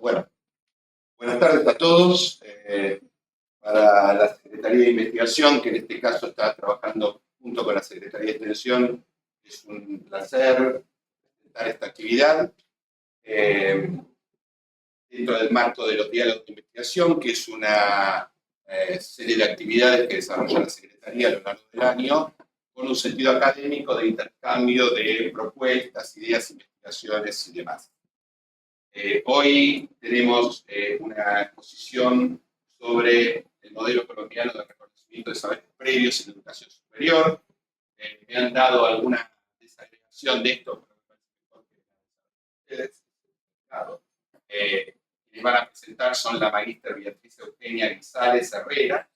Bueno, buenas tardes a todos. Para la Secretaría de Investigación, que en este caso está trabajando junto con la Secretaría de Extensión, es un placer presentar esta actividad dentro del marco de los diálogos de investigación, que es una serie de actividades que desarrolla la Secretaría a lo largo del año, con un sentido académico de intercambio de propuestas, ideas, investigaciones y demás. Hoy tenemos una exposición sobre el modelo colombiano de reconocimiento de saberes previos en educación superior. Me han dado alguna desagregación de esto, pero me parece mejor que ustedes. Les van a presentar son la magíster Beatriz Eugenia Grisales Herrera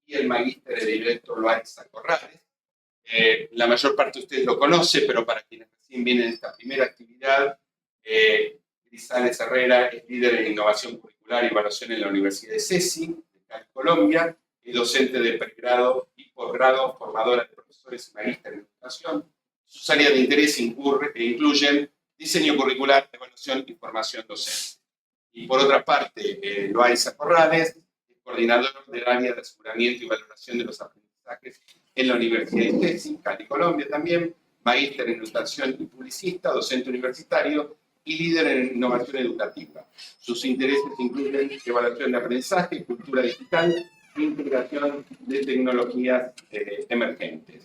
y el magíster Heriberto Loaiza Corrales. La mayor parte de ustedes lo conoce, pero para quienes recién vienen a esta primera actividad, Grisales Herrera es líder en innovación curricular y evaluación en la Universidad de CESI, de Cali, Colombia, y docente de pregrado y posgrado, formadora de profesores y magíster en educación. Sus áreas de interés incluyen diseño curricular, evaluación y formación docente. Y por otra parte, Loaiza Corrales es coordinador del área de aseguramiento y valoración de los aprendizajes en la Universidad de CESI, Cali, Colombia también, magíster en educación y publicista, docente universitario, y líder en innovación educativa. Sus intereses incluyen evaluación de aprendizaje, cultura digital e integración de tecnologías emergentes.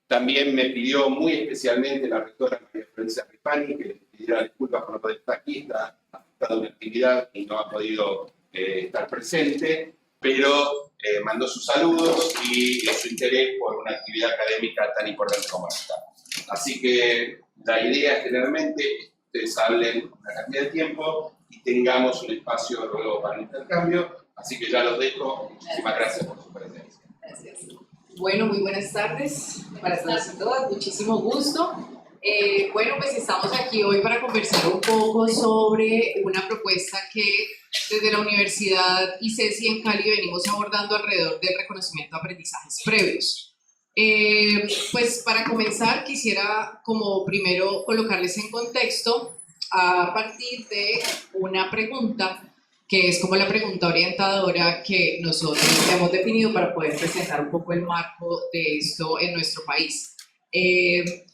También me pidió muy especialmente la rectora María Florencia Ripani, que le pidiera disculpas por no poder estar aquí, está afectada una actividad y no ha podido estar presente, pero mandó sus saludos y su interés por una actividad académica tan importante como esta. Así que la idea generalmente es que ustedes hablen una cantidad de tiempo y tengamos un espacio luego para el intercambio. Así que ya los dejo. Muchísimas gracias por su presencia. Gracias. Bueno, muy buenas tardes para todos y todas. Muchísimo gusto. Bueno, pues estamos aquí hoy para conversar un poco sobre una propuesta que desde la Universidad ICESI en Cali venimos abordando alrededor del reconocimiento de aprendizajes previos. Pues para comenzar quisiera como primero colocarles en contexto a partir de una pregunta que es como la pregunta orientadora que nosotros hemos definido para poder presentar un poco el marco de esto en nuestro país.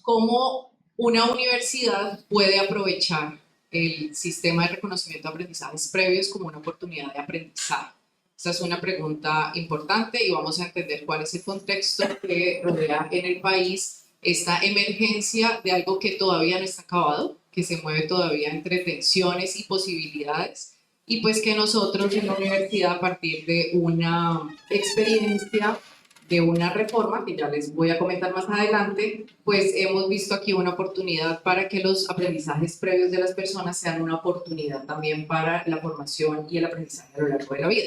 ¿Cómo una universidad puede aprovechar el sistema de reconocimiento de aprendizajes previos como una oportunidad de aprendizaje? Esta es una pregunta importante y vamos a entender cuál es el contexto que rodea en el país esta emergencia de algo que todavía no está acabado, que se mueve todavía entre tensiones y posibilidades, y pues que nosotros en la universidad, a partir de una experiencia, de una reforma, que ya les voy a comentar más adelante, pues hemos visto aquí una oportunidad para que los aprendizajes previos de las personas sean una oportunidad también para la formación y el aprendizaje a lo largo de la vida.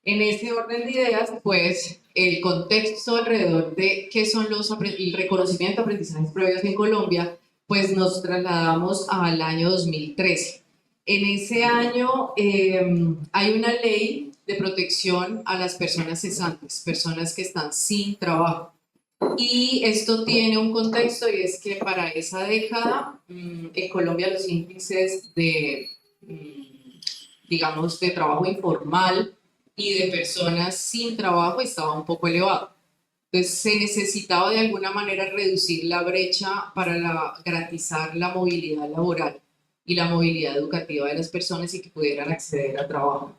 En ese orden de ideas, pues el contexto alrededor de qué son el reconocimiento de aprendizajes previos en Colombia, pues nos trasladamos al año 2013. En ese año hay una ley de protección a las personas cesantes, personas que están sin trabajo. Y esto tiene un contexto y es que para esa década en Colombia los índices de, digamos, de trabajo informal y de personas sin trabajo estaba un poco elevado. Entonces se necesitaba de alguna manera reducir la brecha para garantizar la movilidad laboral y la movilidad educativa de las personas y que pudieran acceder a trabajo.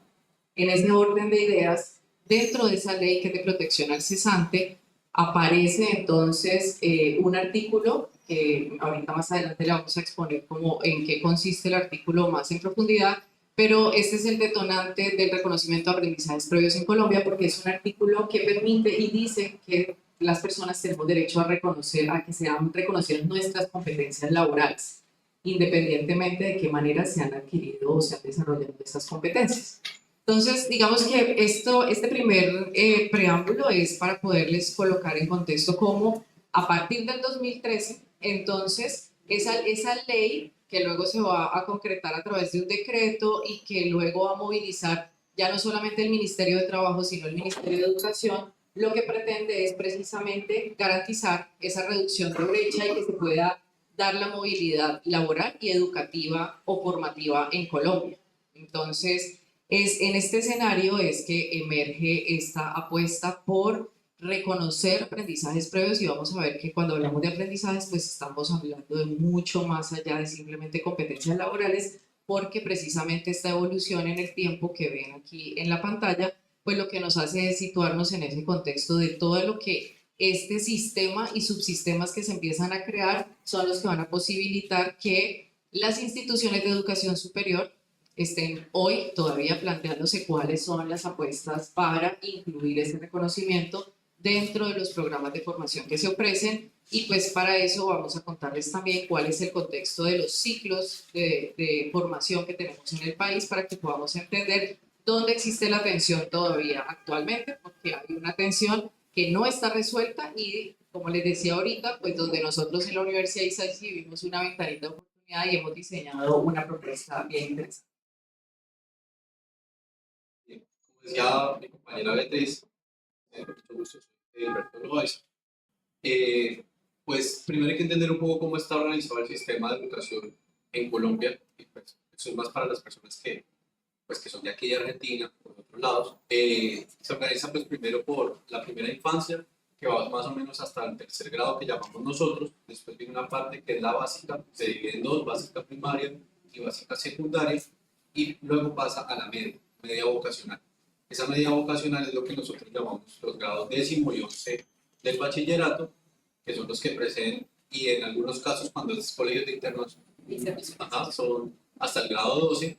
En ese orden de ideas, dentro de esa ley que es de protección al cesante, aparece entonces un artículo que ahorita más adelante le vamos a exponer como en qué consiste el artículo más en profundidad, pero este es el detonante del reconocimiento de aprendizajes previos en Colombia porque es un artículo que permite y dice que las personas tenemos derecho a reconocer, a que sean reconocidas nuestras competencias laborales, independientemente de qué manera se han adquirido o se han desarrollado estas competencias. Entonces, digamos que este primer preámbulo es para poderles colocar en contexto cómo a partir del 2013, entonces, esa ley que luego se va a concretar a través de un decreto y que luego va a movilizar ya no solamente el Ministerio de Trabajo, sino el Ministerio de Educación, lo que pretende es precisamente garantizar esa reducción de brecha y que se pueda dar la movilidad laboral y educativa o formativa en Colombia. Entonces, en este escenario es que emerge esta apuesta por reconocer aprendizajes previos y vamos a ver que cuando hablamos de aprendizajes pues estamos hablando de mucho más allá de simplemente competencias laborales, porque precisamente esta evolución en el tiempo que ven aquí en la pantalla pues lo que nos hace es situarnos en ese contexto de todo lo que este sistema y subsistemas que se empiezan a crear son los que van a posibilitar que las instituciones de educación superior estén hoy todavía planteándose cuáles son las apuestas para incluir ese reconocimiento dentro de los programas de formación que se ofrecen. Y pues para eso vamos a contarles también cuál es el contexto de los ciclos de formación que tenemos en el país para que podamos entender dónde existe la tensión todavía actualmente, porque hay una tensión que no está resuelta y, como les decía ahorita, pues donde nosotros en la Universidad ISAICI vimos una ventanita de oportunidad y hemos diseñado una propuesta bien interesante. Bien, como decía mi compañera Beatriz, mucho gusto, soy Alberto Loaiza. Pues primero hay que entender un poco cómo está organizado el sistema de educación en Colombia, y pues eso es más para las personas que son de aquí de Argentina, por otros lados. Se organiza pues primero por la primera infancia, que va más o menos hasta el tercer grado que llamamos nosotros. Después viene una parte que es la básica, se divide en dos, básica primaria y básica secundaria, y luego pasa a la media vocacional. Esa media vocacional es lo que nosotros llamamos los grados 10º y 11 del bachillerato, que son los que preceden, y en algunos casos cuando es colegios de internos, son hasta el grado 12,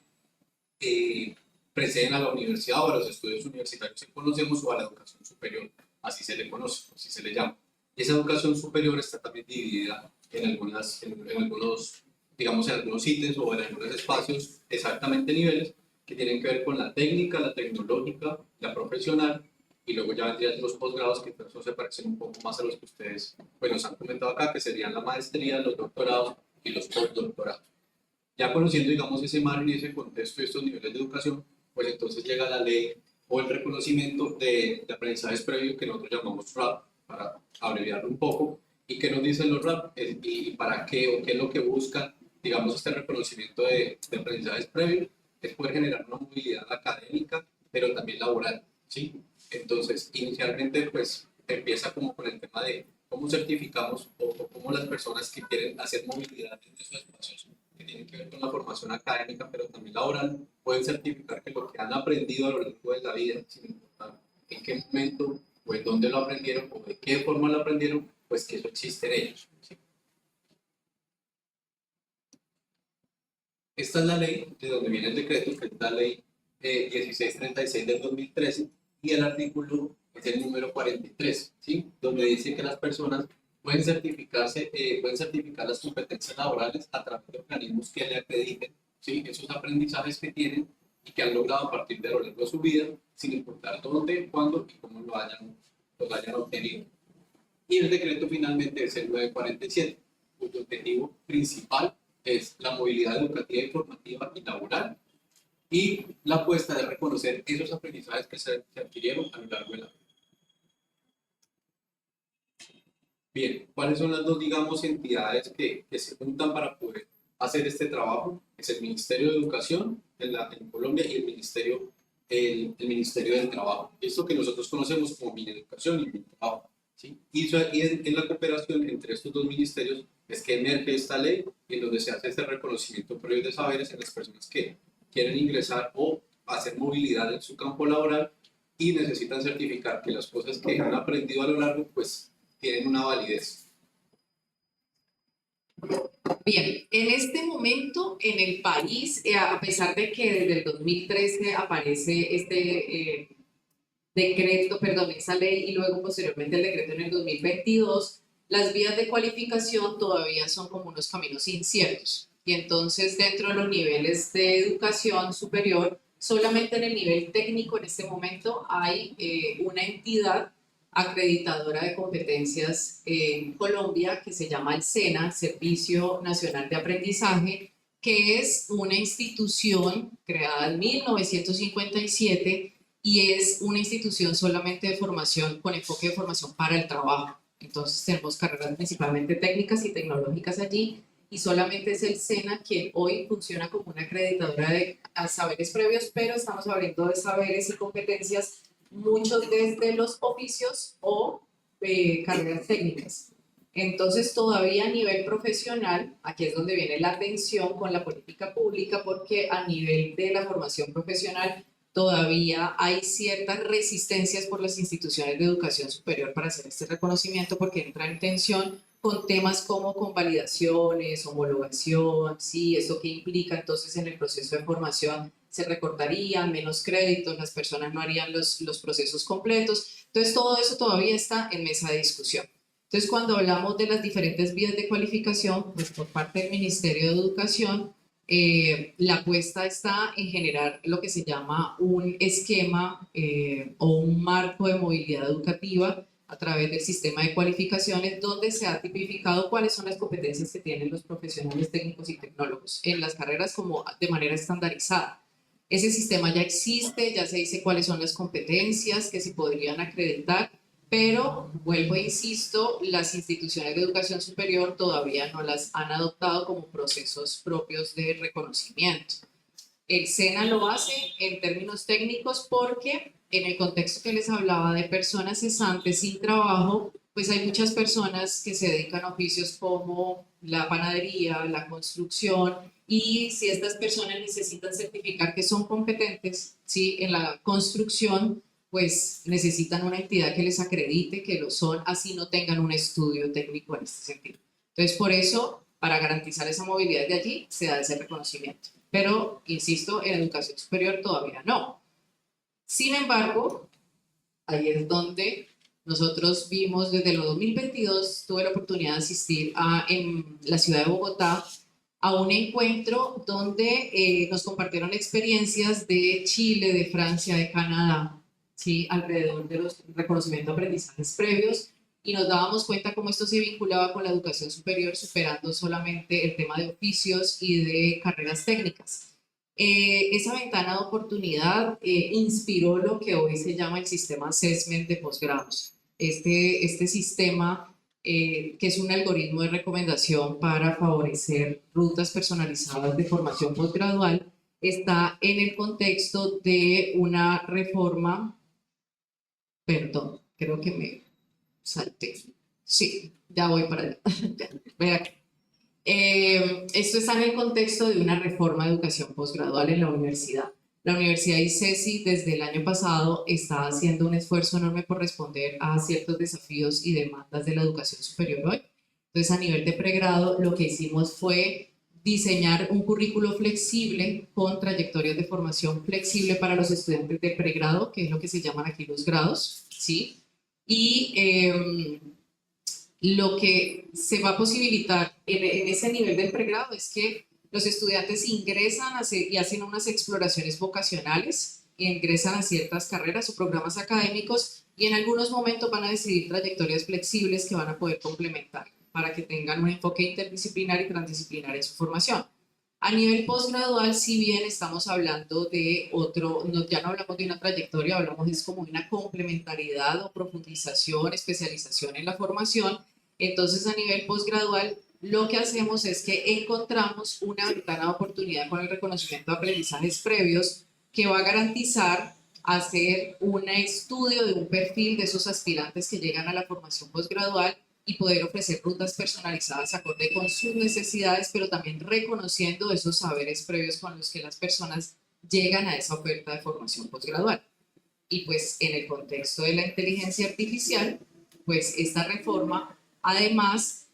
preceden a la universidad o a los estudios universitarios que conocemos o a la educación superior, así se le conoce, así se le llama. Y esa educación superior está también dividida en algunos, digamos, en algunos ítems o en algunos espacios, exactamente niveles, que tienen que ver con la técnica, la tecnológica, la profesional, y luego ya vendrían los posgrados, que eso se parecen un poco más a los que ustedes pues, nos han comentado acá, que serían la maestría, los doctorados y los postdoctorados. Ya conociendo, digamos, ese margen y ese contexto de estos niveles de educación, pues entonces llega la ley o el reconocimiento de aprendizajes previos que nosotros llamamos RAP, para abreviarlo un poco. ¿Y qué nos dicen los RAP? ¿Y para qué o qué es lo que buscan, digamos, este reconocimiento de aprendizajes previos? Es poder generar una movilidad académica, pero también laboral, ¿sí? Entonces, inicialmente, pues, empieza como con el tema de cómo certificamos o cómo las personas que quieren hacer movilidad en esos espacios que tienen que ver con la formación académica, pero también laboral, pueden certificar que lo que han aprendido a lo largo de la vida, sin importar en qué momento o en dónde lo aprendieron o de qué forma lo aprendieron, pues que eso existe en ellos, ¿sí? Esta es la ley de donde viene el decreto, que es la ley 1636 del 2013, y el artículo es el número 43, ¿sí? Donde dice que las personas pueden pueden certificar las competencias laborales a través de organismos que le acrediten, ¿sí? Esos aprendizajes que tienen y que han logrado a partir de lo largo de su vida, sin importar dónde, cuándo y cómo los hayan obtenido. Y el decreto finalmente es el 947, cuyo objetivo principal es la movilidad educativa, informativa y laboral, y la apuesta de reconocer esos aprendizajes que se adquirieron a lo largo de la vida. Bien, ¿cuáles son las dos, digamos, entidades que se juntan para poder hacer este trabajo? Es el Ministerio de Educación en Colombia y el Ministerio del Trabajo. Esto que nosotros conocemos como Mineducación y Mintrabajo, ¿sí? Y en la cooperación entre estos dos ministerios es que emerge esta ley en donde se hace este reconocimiento previo de saberes en las personas que quieren ingresar o hacer movilidad en su campo laboral y necesitan certificar que las cosas que han aprendido a lo largo pues tienen una validez. Bien, en este momento en el país, a pesar de que desde el 2013 aparece este decreto, perdón, esa ley y luego posteriormente el decreto en el 2022, las vías de cualificación todavía son como unos caminos inciertos. Y entonces dentro de los niveles de educación superior, solamente en el nivel técnico en este momento hay una entidad acreditadora de competencias en Colombia que se llama el SENA, Servicio Nacional de Aprendizaje, que es una institución creada en 1957 y es una institución solamente de formación con enfoque de formación para el trabajo. Entonces tenemos carreras principalmente técnicas y tecnológicas allí y solamente es el SENA quien hoy funciona como una acreditadora de saberes previos, pero estamos hablando de saberes y competencias, muchos desde los oficios o carreras técnicas. Entonces, todavía a nivel profesional, aquí es donde viene la tensión con la política pública, porque a nivel de la formación profesional todavía hay ciertas resistencias por las instituciones de educación superior para hacer este reconocimiento, porque entra en tensión con temas como convalidaciones, homologación, sí, eso que implica entonces en el proceso de formación se recortarían menos créditos, las personas no harían los procesos completos. Entonces, todo eso todavía está en mesa de discusión. Entonces, cuando hablamos de las diferentes vías de cualificación, pues por parte del Ministerio de Educación, la apuesta está en generar lo que se llama un esquema o un marco de movilidad educativa a través del sistema de cualificaciones, donde se ha tipificado cuáles son las competencias que tienen los profesionales técnicos y tecnólogos en las carreras como de manera estandarizada. Ese sistema ya existe, ya se dice cuáles son las competencias que se podrían acreditar, pero vuelvo e insisto, las instituciones de educación superior todavía no las han adoptado como procesos propios de reconocimiento. El SENA lo hace en términos técnicos porque en el contexto que les hablaba de personas cesantes sin trabajo, pues hay muchas personas que se dedican a oficios como la panadería, la construcción, y si estas personas necesitan certificar que son competentes, ¿sí?, en la construcción, pues necesitan una entidad que les acredite que lo son, así no tengan un estudio técnico en este sentido. Entonces, por eso, para garantizar esa movilidad de allí, se da ese reconocimiento. Pero, insisto, en educación superior todavía no. Sin embargo, ahí es donde nosotros vimos desde el 2022, tuve la oportunidad de asistir en la ciudad de Bogotá a un encuentro donde nos compartieron experiencias de Chile, de Francia, de Canadá, ¿sí?, alrededor de los reconocimientos de aprendizajes previos, y nos dábamos cuenta cómo esto se vinculaba con la educación superior, superando solamente el tema de oficios y de carreras técnicas. Esa ventana de oportunidad inspiró lo que hoy se llama el sistema assessment de posgrados. Este sistema, que es un algoritmo de recomendación para favorecer rutas personalizadas de formación posgradual, está en el contexto de una reforma. Perdón, creo que me salté. Sí, ya voy para allá. Vea. Esto está en el contexto de una reforma de educación posgradual en la universidad. La Universidad ICESI desde el año pasado está haciendo un esfuerzo enorme por responder a ciertos desafíos y demandas de la educación superior hoy. Entonces, a nivel de pregrado, lo que hicimos fue diseñar un currículo flexible con trayectorias de formación flexible para los estudiantes de pregrado, que es lo que se llaman aquí los grados, ¿sí? Y lo que se va a posibilitar en ese nivel del pregrado es que los estudiantes ingresan y hacen unas exploraciones vocacionales, ingresan a ciertas carreras o programas académicos, y en algunos momentos van a decidir trayectorias flexibles que van a poder complementar para que tengan un enfoque interdisciplinar y transdisciplinar en su formación. A nivel postgradual, si bien estamos hablando de ya no hablamos de una trayectoria, hablamos es como una complementariedad o profundización, especialización en la formación. Entonces, a nivel postgradual, lo que hacemos es que encontramos una ventana de oportunidad con el reconocimiento de aprendizajes previos que va a garantizar hacer un estudio de un perfil de esos aspirantes que llegan a la formación postgradual y poder ofrecer rutas personalizadas acorde con sus necesidades, pero también reconociendo esos saberes previos con los que las personas llegan a esa oferta de formación postgradual. Y pues en el contexto de la inteligencia artificial, pues esta reforma además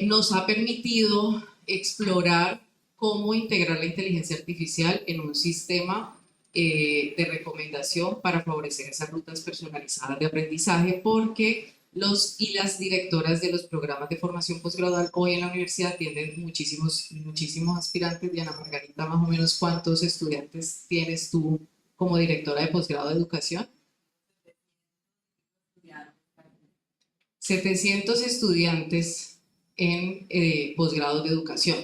nos ha permitido explorar cómo integrar la inteligencia artificial en un sistema de recomendación para favorecer esas rutas personalizadas de aprendizaje, porque los y las directoras de los programas de formación posgradual hoy en la universidad tienen muchísimos aspirantes. Diana Margarita, más o menos, ¿cuántos estudiantes tienes tú como directora de posgrado de educación? 700 estudiantes en posgrados de educación.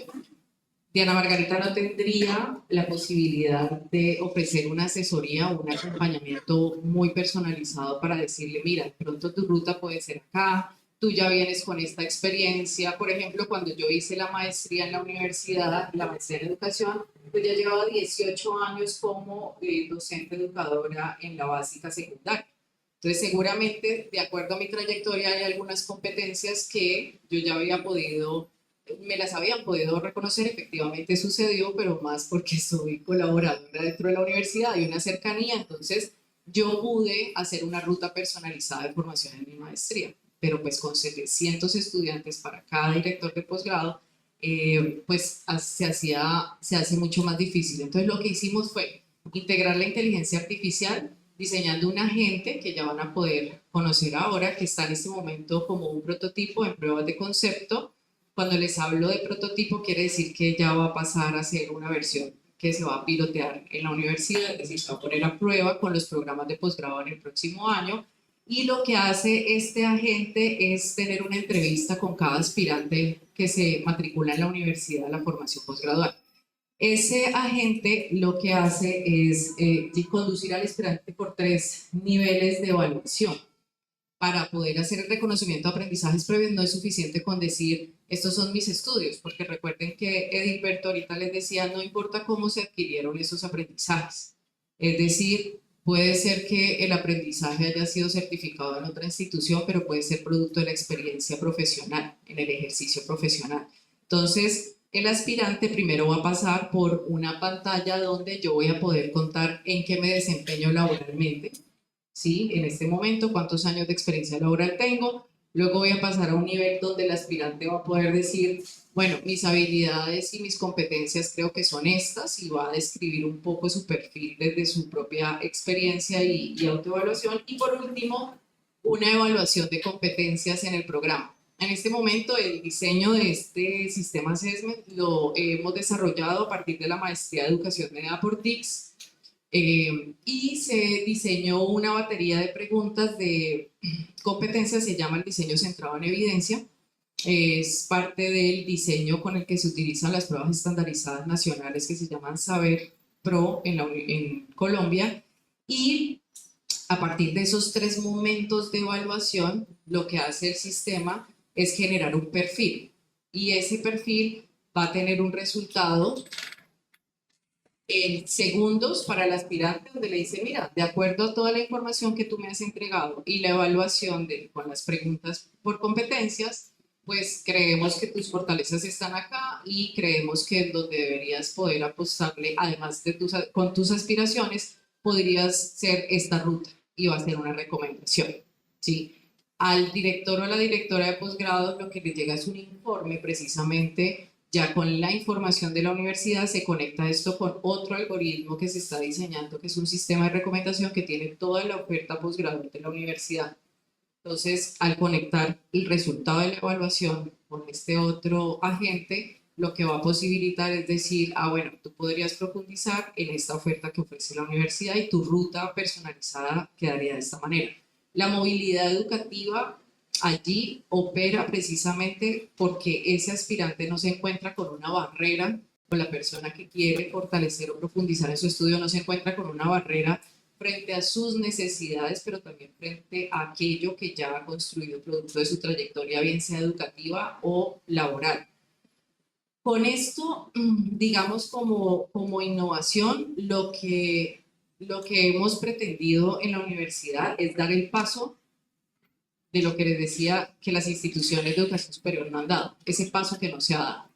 Diana Margarita no tendría la posibilidad de ofrecer una asesoría o un acompañamiento muy personalizado para decirle, mira, de pronto tu ruta puede ser acá, tú ya vienes con esta experiencia. Por ejemplo, cuando yo hice la maestría en la universidad, la maestría en educación, pues ya llevaba 18 años como docente educadora en la básica secundaria. Entonces, seguramente, de acuerdo a mi trayectoria, hay algunas competencias que yo ya me las habían podido reconocer, efectivamente sucedió, pero más porque soy colaboradora dentro de la universidad, hay una cercanía, entonces yo pude hacer una ruta personalizada de formación en mi maestría, pero pues con 700 estudiantes para cada director de posgrado, pues se hace mucho más difícil. Entonces lo que hicimos fue integrar la inteligencia artificial diseñando un agente que ya van a poder conocer ahora, que está en este momento como un prototipo en pruebas de concepto. Cuando les hablo de prototipo, quiere decir que ya va a pasar a ser una versión que se va a pilotear en la universidad, es decir, se va a poner a prueba con los programas de posgrado en el próximo año. Y lo que hace este agente es tener una entrevista con cada aspirante que se matricula en la universidad a la formación posgradual. Ese agente lo que hace es conducir al aspirante por 3 niveles de evaluación. Para poder hacer el reconocimiento de aprendizajes previos no es suficiente con decir estos son mis estudios, porque recuerden que Edilberto ahorita les decía, no importa cómo se adquirieron esos aprendizajes. Es decir, puede ser que el aprendizaje haya sido certificado en otra institución, pero puede ser producto de la experiencia profesional, en el ejercicio profesional. Entonces, el aspirante primero va a pasar por una pantalla donde yo voy a poder contar en qué me desempeño laboralmente. ¿Sí? En este momento, cuántos años de experiencia laboral tengo. Luego voy a pasar a un nivel donde el aspirante va a poder decir, bueno, mis habilidades y mis competencias creo que son estas, y va a describir un poco su perfil desde su propia experiencia y autoevaluación. Y por último, una evaluación de competencias en el programa. En este momento, el diseño de este sistema Assessment lo hemos desarrollado a partir de la maestría de educación mediada por TICS. Y se diseñó una batería de preguntas de competencias, se llama el diseño centrado en evidencia. Es parte del diseño con el que se utilizan las pruebas estandarizadas nacionales que se llaman Saber Pro en Colombia. Y a partir de esos 3 momentos de evaluación, lo que hace el sistema es generar un perfil. Y ese perfil va a tener un resultado en segundos para el aspirante, donde le dice, mira, de acuerdo a toda la información que tú me has entregado y la evaluación con las preguntas por competencias, pues creemos que tus fortalezas están acá y creemos que donde deberías poder apostarle, además de con tus aspiraciones, podrías ser esta ruta y va a ser una recomendación, ¿sí? Al director o a la directora de posgrado lo que le llega es un informe precisamente. Ya con la información de la universidad se conecta esto con otro algoritmo que se está diseñando, que es un sistema de recomendación que tiene toda la oferta posgradual de la universidad. Entonces, al conectar el resultado de la evaluación con este otro agente, lo que va a posibilitar es decir, bueno, tú podrías profundizar en esta oferta que ofrece la universidad y tu ruta personalizada quedaría de esta manera. La movilidad educativa allí opera precisamente porque ese aspirante no se encuentra con una barrera, o la persona que quiere fortalecer o profundizar en su estudio no se encuentra con una barrera frente a sus necesidades, pero también frente a aquello que ya ha construido producto de su trayectoria, bien sea educativa o laboral. Con esto, digamos, como innovación, lo que hemos pretendido en la universidad es dar el paso de lo que les decía que las instituciones de educación superior no han dado, ese paso que no se ha dado,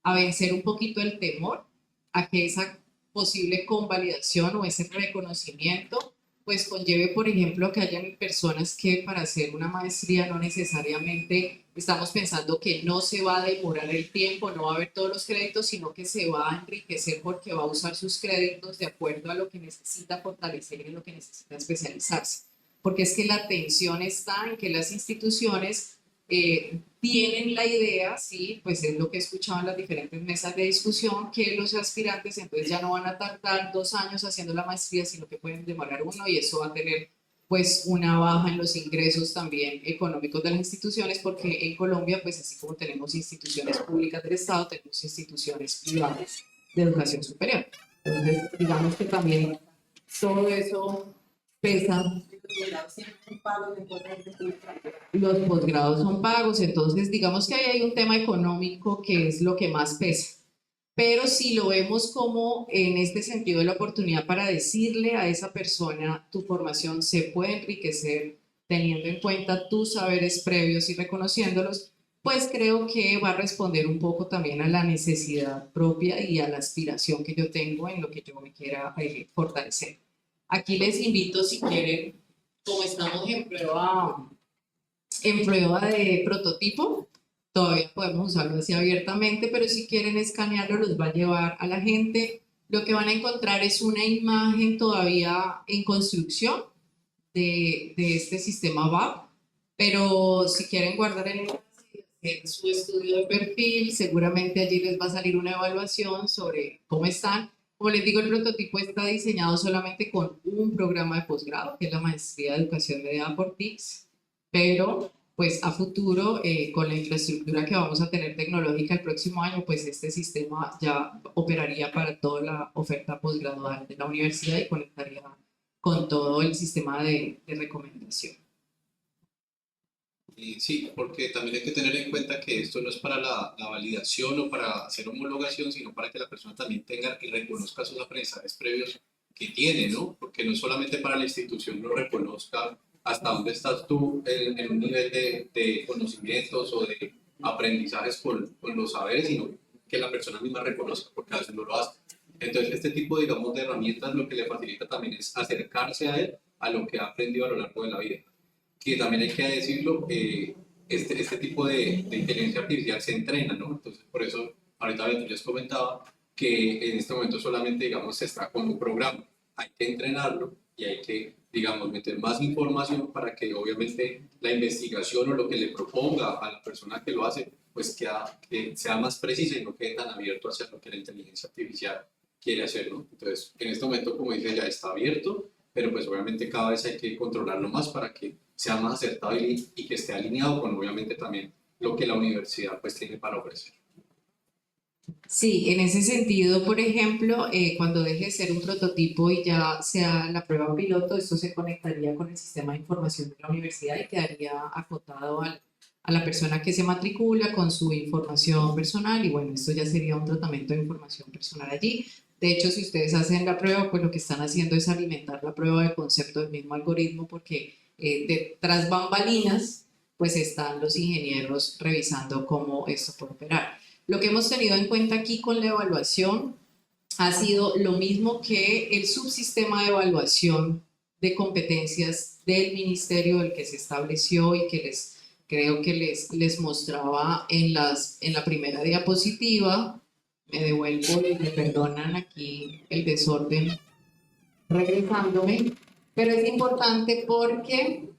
a vencer un poquito el temor a que esa posible convalidación o ese reconocimiento pues conlleve, por ejemplo, que hayan personas que para hacer una maestría no necesariamente estamos pensando que no se va a demorar el tiempo, no va a haber todos los créditos, sino que se va a enriquecer porque va a usar sus créditos de acuerdo a lo que necesita fortalecer y en lo que necesita especializarse. Porque es que la tensión está en que las instituciones tienen la idea, sí, pues es lo que he escuchado en las diferentes mesas de discusión, que los aspirantes entonces ya no van a tardar 2 años haciendo la maestría, sino que pueden demorar 1 y eso va a tener pues una baja en los ingresos también económicos de las instituciones, porque en Colombia, pues así como tenemos instituciones públicas del Estado, tenemos instituciones privadas de educación superior. Entonces, digamos que también todo eso pesa posgrados siempre son pagos, entonces Los posgrados son pagos, entonces digamos que ahí hay un tema económico que es lo que más pesa. Pero si lo vemos como en este sentido de la oportunidad para decirle a esa persona, tu formación se puede enriquecer teniendo en cuenta tus saberes previos y reconociéndolos, pues creo que va a responder un poco también a la necesidad propia y a la aspiración que yo tengo en lo que yo me quiera fortalecer. Aquí les invito, si quieren, como estamos en prueba de prototipo, todavía podemos usarlo así abiertamente, pero si quieren escanearlo, los va a llevar a la gente. Lo que van a encontrar es una imagen todavía en construcción de este sistema VAP, pero si quieren guardar el enlace y hacer su estudio de perfil, seguramente allí les va a salir una evaluación sobre cómo están. Como les digo, el prototipo está diseñado solamente con un programa de posgrado, que es la Maestría de Educación Mediada por TICS, pero pues a futuro, con la infraestructura que vamos a tener tecnológica el próximo año, pues este sistema ya operaría para toda la oferta posgradual de la universidad y conectaría con todo el sistema de recomendación. Y sí, porque también hay que tener en cuenta que esto no es para la validación o para hacer homologación, sino para que la persona también tenga y reconozca sus aprendizajes previos que tiene, ¿no? Porque no es solamente para la institución lo reconozca hasta dónde estás tú en un nivel de conocimientos o de aprendizajes con los saberes, sino que la persona misma reconozca, porque a veces no lo hace. Entonces, este tipo, digamos, de herramientas lo que le facilita también es acercarse a él, a lo que ha aprendido a lo largo de la vida. Que también hay que decirlo, este tipo de inteligencia artificial se entrena, ¿no? Entonces, por eso, ahorita Beatriz les comentaba que en este momento solamente, digamos, se está con un programa. Hay que entrenarlo y hay que, digamos, meter más información para que obviamente la investigación o lo que le proponga a la persona que lo hace, pues que sea más precisa y no quede tan abierto hacia lo que la inteligencia artificial quiere hacer, ¿no? Entonces, en este momento, como dice, ya está abierto, pero pues obviamente cada vez hay que controlarlo más para que sea más acertado y que esté alineado con obviamente también lo que la universidad pues tiene para ofrecer. Sí, en ese sentido, por ejemplo, cuando deje de ser un prototipo y ya sea la prueba piloto, esto se conectaría con el sistema de información de la universidad y quedaría acotado a la persona que se matricula con su información personal y bueno, esto ya sería un tratamiento de información personal allí. De hecho, si ustedes hacen la prueba, pues lo que están haciendo es alimentar la prueba de concepto del mismo algoritmo porque detrás bambalinas, pues están los ingenieros revisando cómo esto puede operar. Lo que hemos tenido en cuenta aquí con la evaluación ha sido lo mismo que el subsistema de evaluación de competencias del ministerio, el que se estableció y que creo que les mostraba en la primera diapositiva. Me devuelvo y me perdonan aquí el desorden regresándome, pero es importante porque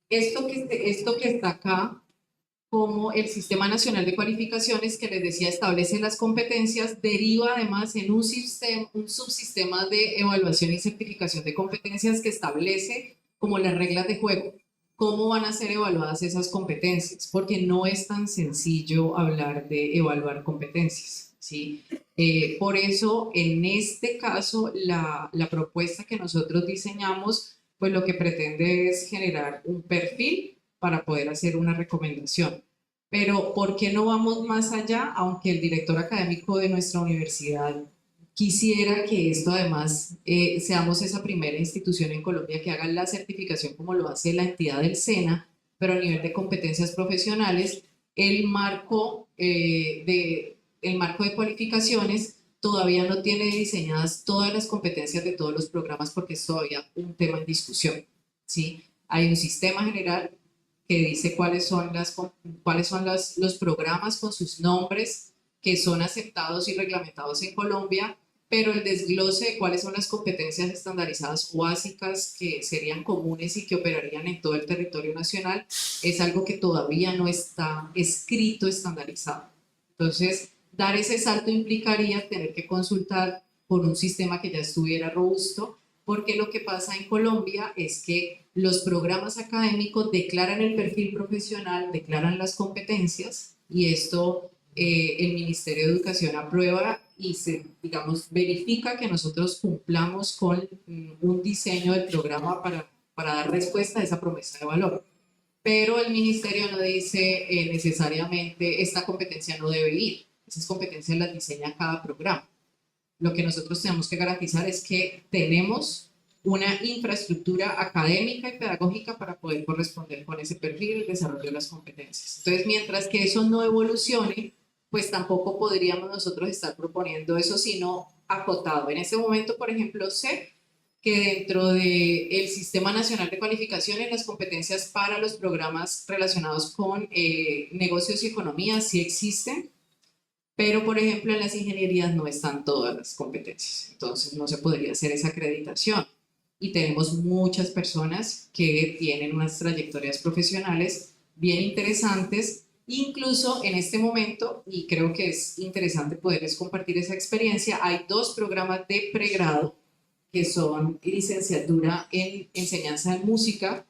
esto que está acá, como el Sistema Nacional de Cualificaciones que les decía establece las competencias, deriva además en un subsistema de evaluación y certificación de competencias que establece como las reglas de juego, cómo van a ser evaluadas esas competencias, porque no es tan sencillo hablar de evaluar competencias, ¿sí? Por eso, en este caso, la propuesta que nosotros diseñamos, pues lo que pretende es generar un perfil para poder hacer una recomendación. Pero ¿por qué no vamos más allá? Aunque el director académico de nuestra universidad quisiera que esto además seamos esa primera institución en Colombia que haga la certificación como lo hace la entidad del SENA, pero a nivel de competencias profesionales, el marco de cualificaciones todavía no tiene diseñadas todas las competencias de todos los programas porque es todavía un tema en discusión, ¿sí? Hay un sistema general que dice cuáles son los programas con sus nombres que son aceptados y reglamentados en Colombia, pero el desglose de cuáles son las competencias estandarizadas o básicas que serían comunes y que operarían en todo el territorio nacional es algo que todavía no está escrito estandarizado. Entonces, dar ese salto implicaría tener que consultar por un sistema que ya estuviera robusto, porque lo que pasa en Colombia es que los programas académicos declaran el perfil profesional, declaran las competencias y esto el Ministerio de Educación aprueba y digamos, verifica que nosotros cumplamos con un diseño del programa para para dar respuesta a esa promesa de valor. Pero el ministerio no dice necesariamente esta competencia no debe ir, esas competencias las diseña cada programa. Lo que nosotros tenemos que garantizar es que tenemos una infraestructura académica y pedagógica para poder corresponder con ese perfil y el desarrollo de las competencias. Entonces, mientras que eso no evolucione, pues tampoco podríamos nosotros estar proponiendo eso, sino acotado. En este momento, por ejemplo, sé que dentro del Sistema Nacional de Cualificaciones, las competencias para los programas relacionados con negocios y economía sí existen, pero por ejemplo en las ingenierías no están todas las competencias, entonces no se podría hacer esa acreditación. Y tenemos muchas personas que tienen unas trayectorias profesionales bien interesantes, incluso en este momento, y creo que es interesante poderles compartir esa experiencia, hay 2 programas de pregrado que son licenciatura en enseñanza de música,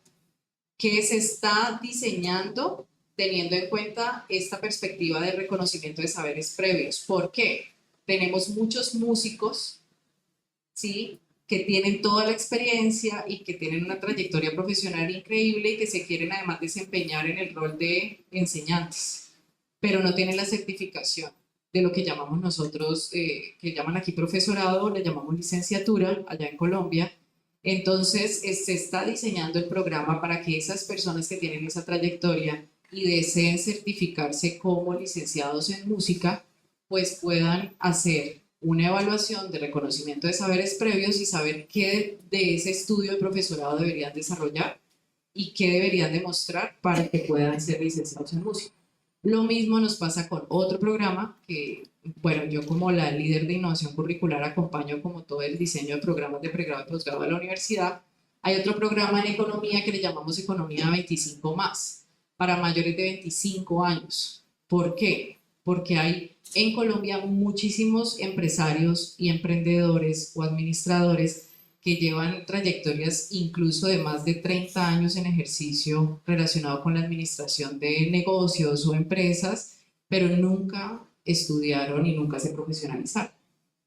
que se está diseñando teniendo en cuenta esta perspectiva de reconocimiento de saberes previos. ¿Por qué? Tenemos muchos músicos, ¿sí?, que tienen toda la experiencia y que tienen una trayectoria profesional increíble y que se quieren además desempeñar en el rol de enseñantes, pero no tienen la certificación de lo que llamamos nosotros, que llaman aquí profesorado, le llamamos licenciatura allá en Colombia. Entonces, se está diseñando el programa para que esas personas que tienen esa trayectoria y deseen certificarse como licenciados en música, pues puedan hacer una evaluación de reconocimiento de saberes previos y saber qué de ese estudio de profesorado deberían desarrollar y qué deberían demostrar para que puedan ser licenciados en música. Lo mismo nos pasa con otro programa que, bueno, yo como la líder de innovación curricular acompaño como todo el diseño de programas de pregrado y posgrado de la universidad. Hay otro programa en economía que le llamamos Economía 25 más, para mayores de 25 años. ¿Por qué? Porque hay en Colombia muchísimos empresarios y emprendedores o administradores que llevan trayectorias incluso de más de 30 años en ejercicio relacionado con la administración de negocios o empresas, pero nunca estudiaron y nunca se profesionalizaron,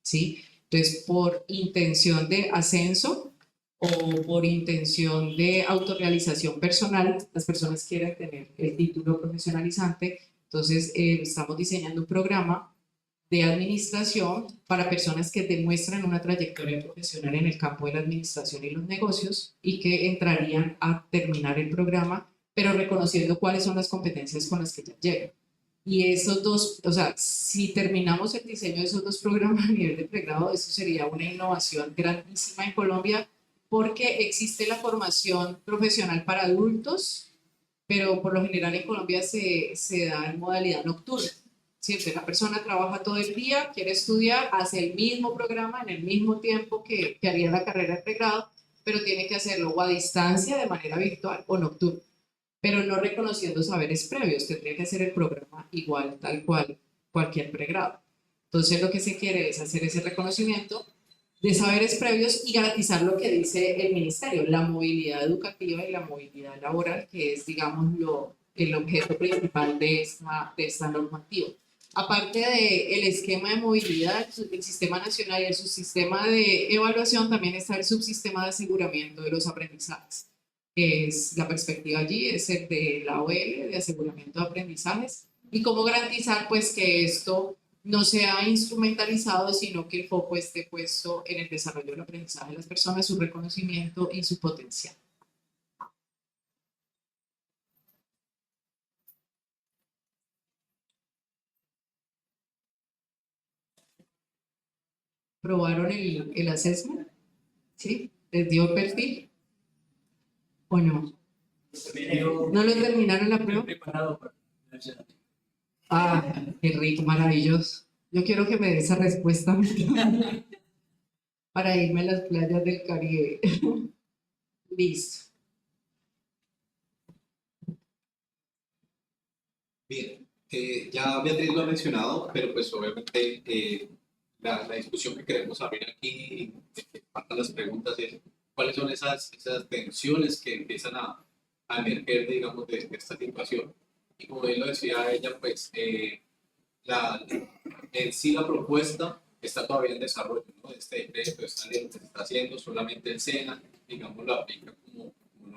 ¿sí? Entonces, por intención de ascenso o por intención de autorrealización personal, las personas quieren tener el título profesionalizante. Entonces, estamos diseñando un programa de administración para personas que demuestran una trayectoria profesional en el campo de la administración y los negocios y que entrarían a terminar el programa, pero reconociendo cuáles son las competencias con las que ya llegan. Y esos 2, o sea, si terminamos el diseño de esos 2 programas a nivel de pregrado, eso sería una innovación grandísima en Colombia, porque existe la formación profesional para adultos, pero por lo general en Colombia se da en modalidad nocturna. Siempre la persona trabaja todo el día, quiere estudiar, hace el mismo programa en el mismo tiempo que haría la carrera de pregrado, pero tiene que hacerlo o a distancia de manera virtual o nocturna, pero no reconociendo saberes previos. Tendría que hacer el programa igual, tal cual, cualquier pregrado. Entonces lo que se quiere es hacer ese reconocimiento de saberes previos y garantizar lo que dice el ministerio, la movilidad educativa y la movilidad laboral, que es, digamos, el objeto principal de esta normativa. Aparte del esquema de movilidad, el sistema nacional y el subsistema de evaluación, también está el subsistema de aseguramiento de los aprendizajes. Es, la perspectiva allí es el de la OL, de aseguramiento de aprendizajes, y cómo garantizar pues que esto no sea instrumentalizado, sino que el foco esté puesto en el desarrollo del aprendizaje de las personas, su reconocimiento y su potencial. ¿Probaron el assessment? ¿Sí? ¿Les dio perfil? ¿O no? ¿No lo terminaron la prueba? Ah, qué rico, maravilloso. Yo quiero que me dé esa respuesta para irme a las playas del Caribe. Listo. Bien, ya Beatriz lo ha mencionado, pero pues obviamente la discusión que queremos abrir aquí, que faltan las preguntas, es cuáles son esas tensiones que empiezan a emerger, digamos, de esta situación. Y como bien lo decía ella, pues en sí la propuesta está todavía en desarrollo, ¿no? Este decreto, esta ley que se está haciendo, solamente el SENA, digamos, lo aplica como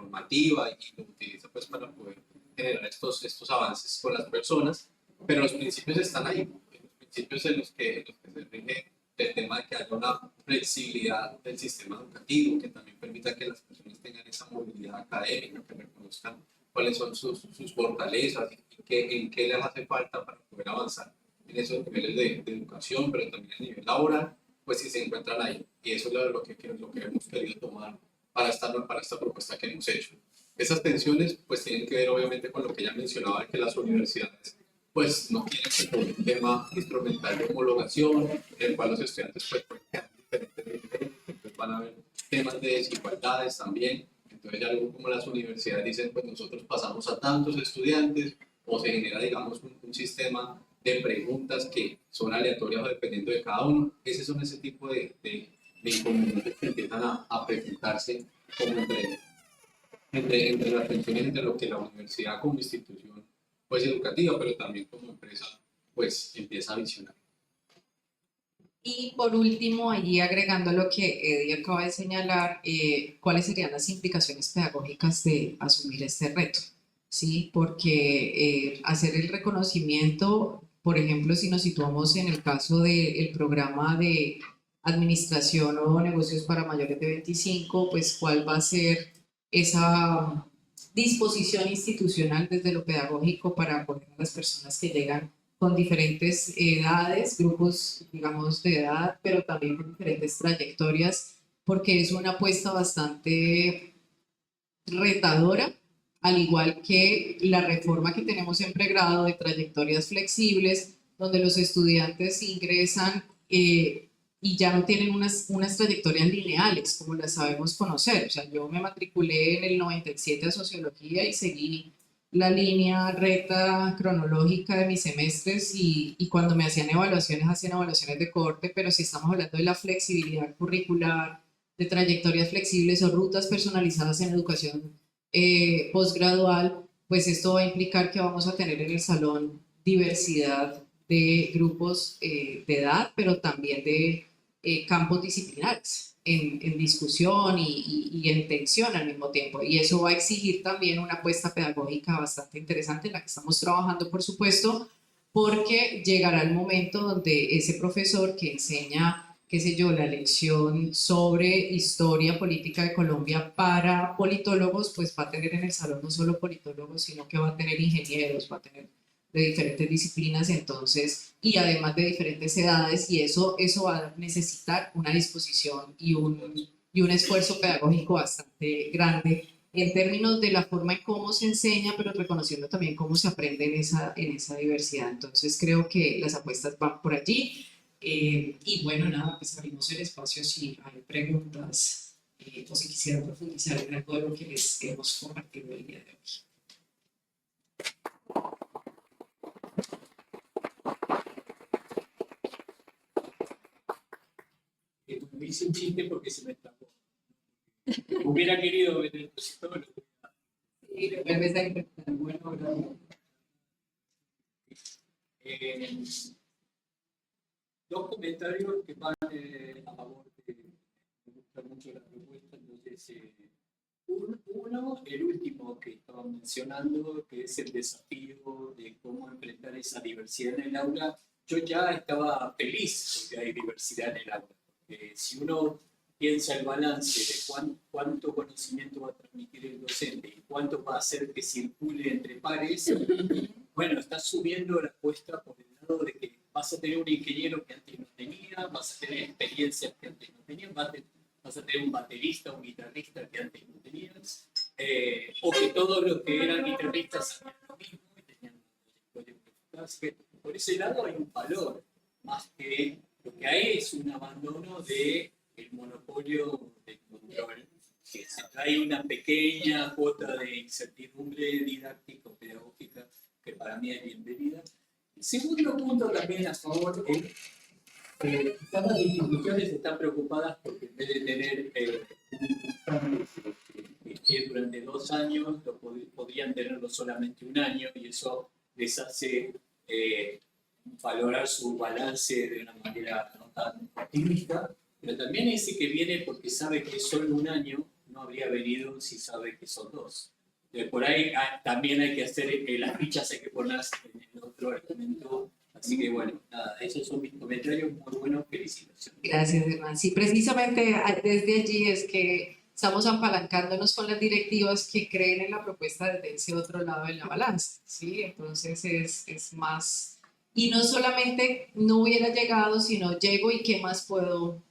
normativa y lo utiliza pues para poder generar estos avances con las personas, pero los principios están ahí, los principios en los que se rige el tema de que haya una flexibilidad del sistema educativo, que también permita que las personas tengan esa movilidad académica, que reconozcan cuáles son sus fortalezas y en qué les hace falta para poder avanzar en esos niveles de educación, pero también a nivel laboral, pues si se encuentran ahí. Y eso es lo que hemos querido tomar para esta propuesta que hemos hecho. Esas tensiones pues tienen que ver obviamente con lo que ya mencionaba, de que las universidades pues no tienen que tener un tema instrumental de homologación, en el cual los estudiantes pues pueden quedar diferentes niveles, entonces van a haber temas de desigualdades también. Entonces ya algo como las universidades dicen, pues nosotros pasamos a tantos estudiantes, o se genera, digamos, un sistema de preguntas que son aleatorias o dependiendo de cada uno. Ese son ese tipo de inconvenientes que empiezan a presentarse como entre las tensiones entre lo que la universidad como institución pues educativa, pero también como empresa, pues empieza a visionar. Y por último, allí agregando lo que Eddie acaba de señalar, ¿cuáles serían las implicaciones pedagógicas de asumir este reto? Sí, porque hacer el reconocimiento, por ejemplo, si nos situamos en el caso del programa de administración o negocios para mayores de 25, pues cuál va a ser esa disposición institucional desde lo pedagógico para apoyar a las personas que llegan con diferentes edades, grupos, digamos, de edad, pero también con diferentes trayectorias, porque es una apuesta bastante retadora, al igual que la reforma que tenemos en pregrado de trayectorias flexibles, donde los estudiantes ingresan y ya no tienen unas trayectorias lineales, como las sabemos conocer. O sea, yo me matriculé en el 97 a Sociología y seguí la línea recta cronológica de mis semestres y cuando me hacían evaluaciones de corte, pero si estamos hablando de la flexibilidad curricular, de trayectorias flexibles o rutas personalizadas en educación posgradual, pues esto va a implicar que vamos a tener en el salón diversidad de grupos de edad, pero también de campos disciplinares en discusión y en tensión al mismo tiempo. Y eso va a exigir también una apuesta pedagógica bastante interesante en la que estamos trabajando, por supuesto, porque llegará el momento donde ese profesor que enseña, qué sé yo, la lección sobre historia política de Colombia para politólogos, pues va a tener en el salón no solo politólogos, sino que va a tener ingenieros, va a tener de diferentes disciplinas, entonces, y además de diferentes edades, y eso va a necesitar una disposición y un esfuerzo pedagógico bastante grande en términos de la forma en cómo se enseña, pero reconociendo también cómo se aprende en esa diversidad. Entonces, creo que las apuestas van por allí. Y bueno, nada, pues abrimos el espacio si hay preguntas o si quisieran profundizar en algo de lo que les hemos compartido el día de hoy. Me hice un chiste porque se me escapó. Hubiera querido ver el expositor. Sí, lo vuelves a interpretar. Bueno, gracias. Dos comentarios que van a favor de. Me gusta mucho la propuesta. Entonces, uno, el último que estaba mencionando, que es el desafío de cómo enfrentar esa diversidad en el aula. Yo ya estaba feliz porque hay diversidad en el aula. Si uno piensa el balance de cuánto conocimiento va a transmitir el docente y cuánto va a hacer que circule entre pares, bueno, está subiendo la apuesta por el lado de que vas a tener un ingeniero que antes no tenía, vas a tener experiencias que antes no tenías, vas a tener un baterista, un guitarrista que antes no tenías, o que todos los que eran guitarristas hacían lo mismo y tenían así que por ese lado hay un valor, más que lo que hay es un abandono del monopolio del control, que se trae una pequeña cuota de incertidumbre didáctica o pedagógica que para mí es bienvenida. El segundo punto también a favor es que quizás las instituciones están preocupadas porque en vez de tener que durante 2 años podrían tenerlo solamente 1 año y eso les hace valorar su balance de una manera no tan optimista, pero también ese que viene porque sabe que es solo 1 año no habría venido si sabe que son dos. Por ahí también hay que hacer, las fichas hay que ponerlas en el otro elemento. Así que bueno, nada, esos son mis comentarios, muy buenos, felicitaciones. Gracias, Hernán. Sí, precisamente desde allí es que estamos apalancándonos con las directivas que creen en la propuesta desde ese otro lado de la balanza, ¿sí? Entonces es más, y no solamente no hubiera llegado, sino llego y qué más puedo.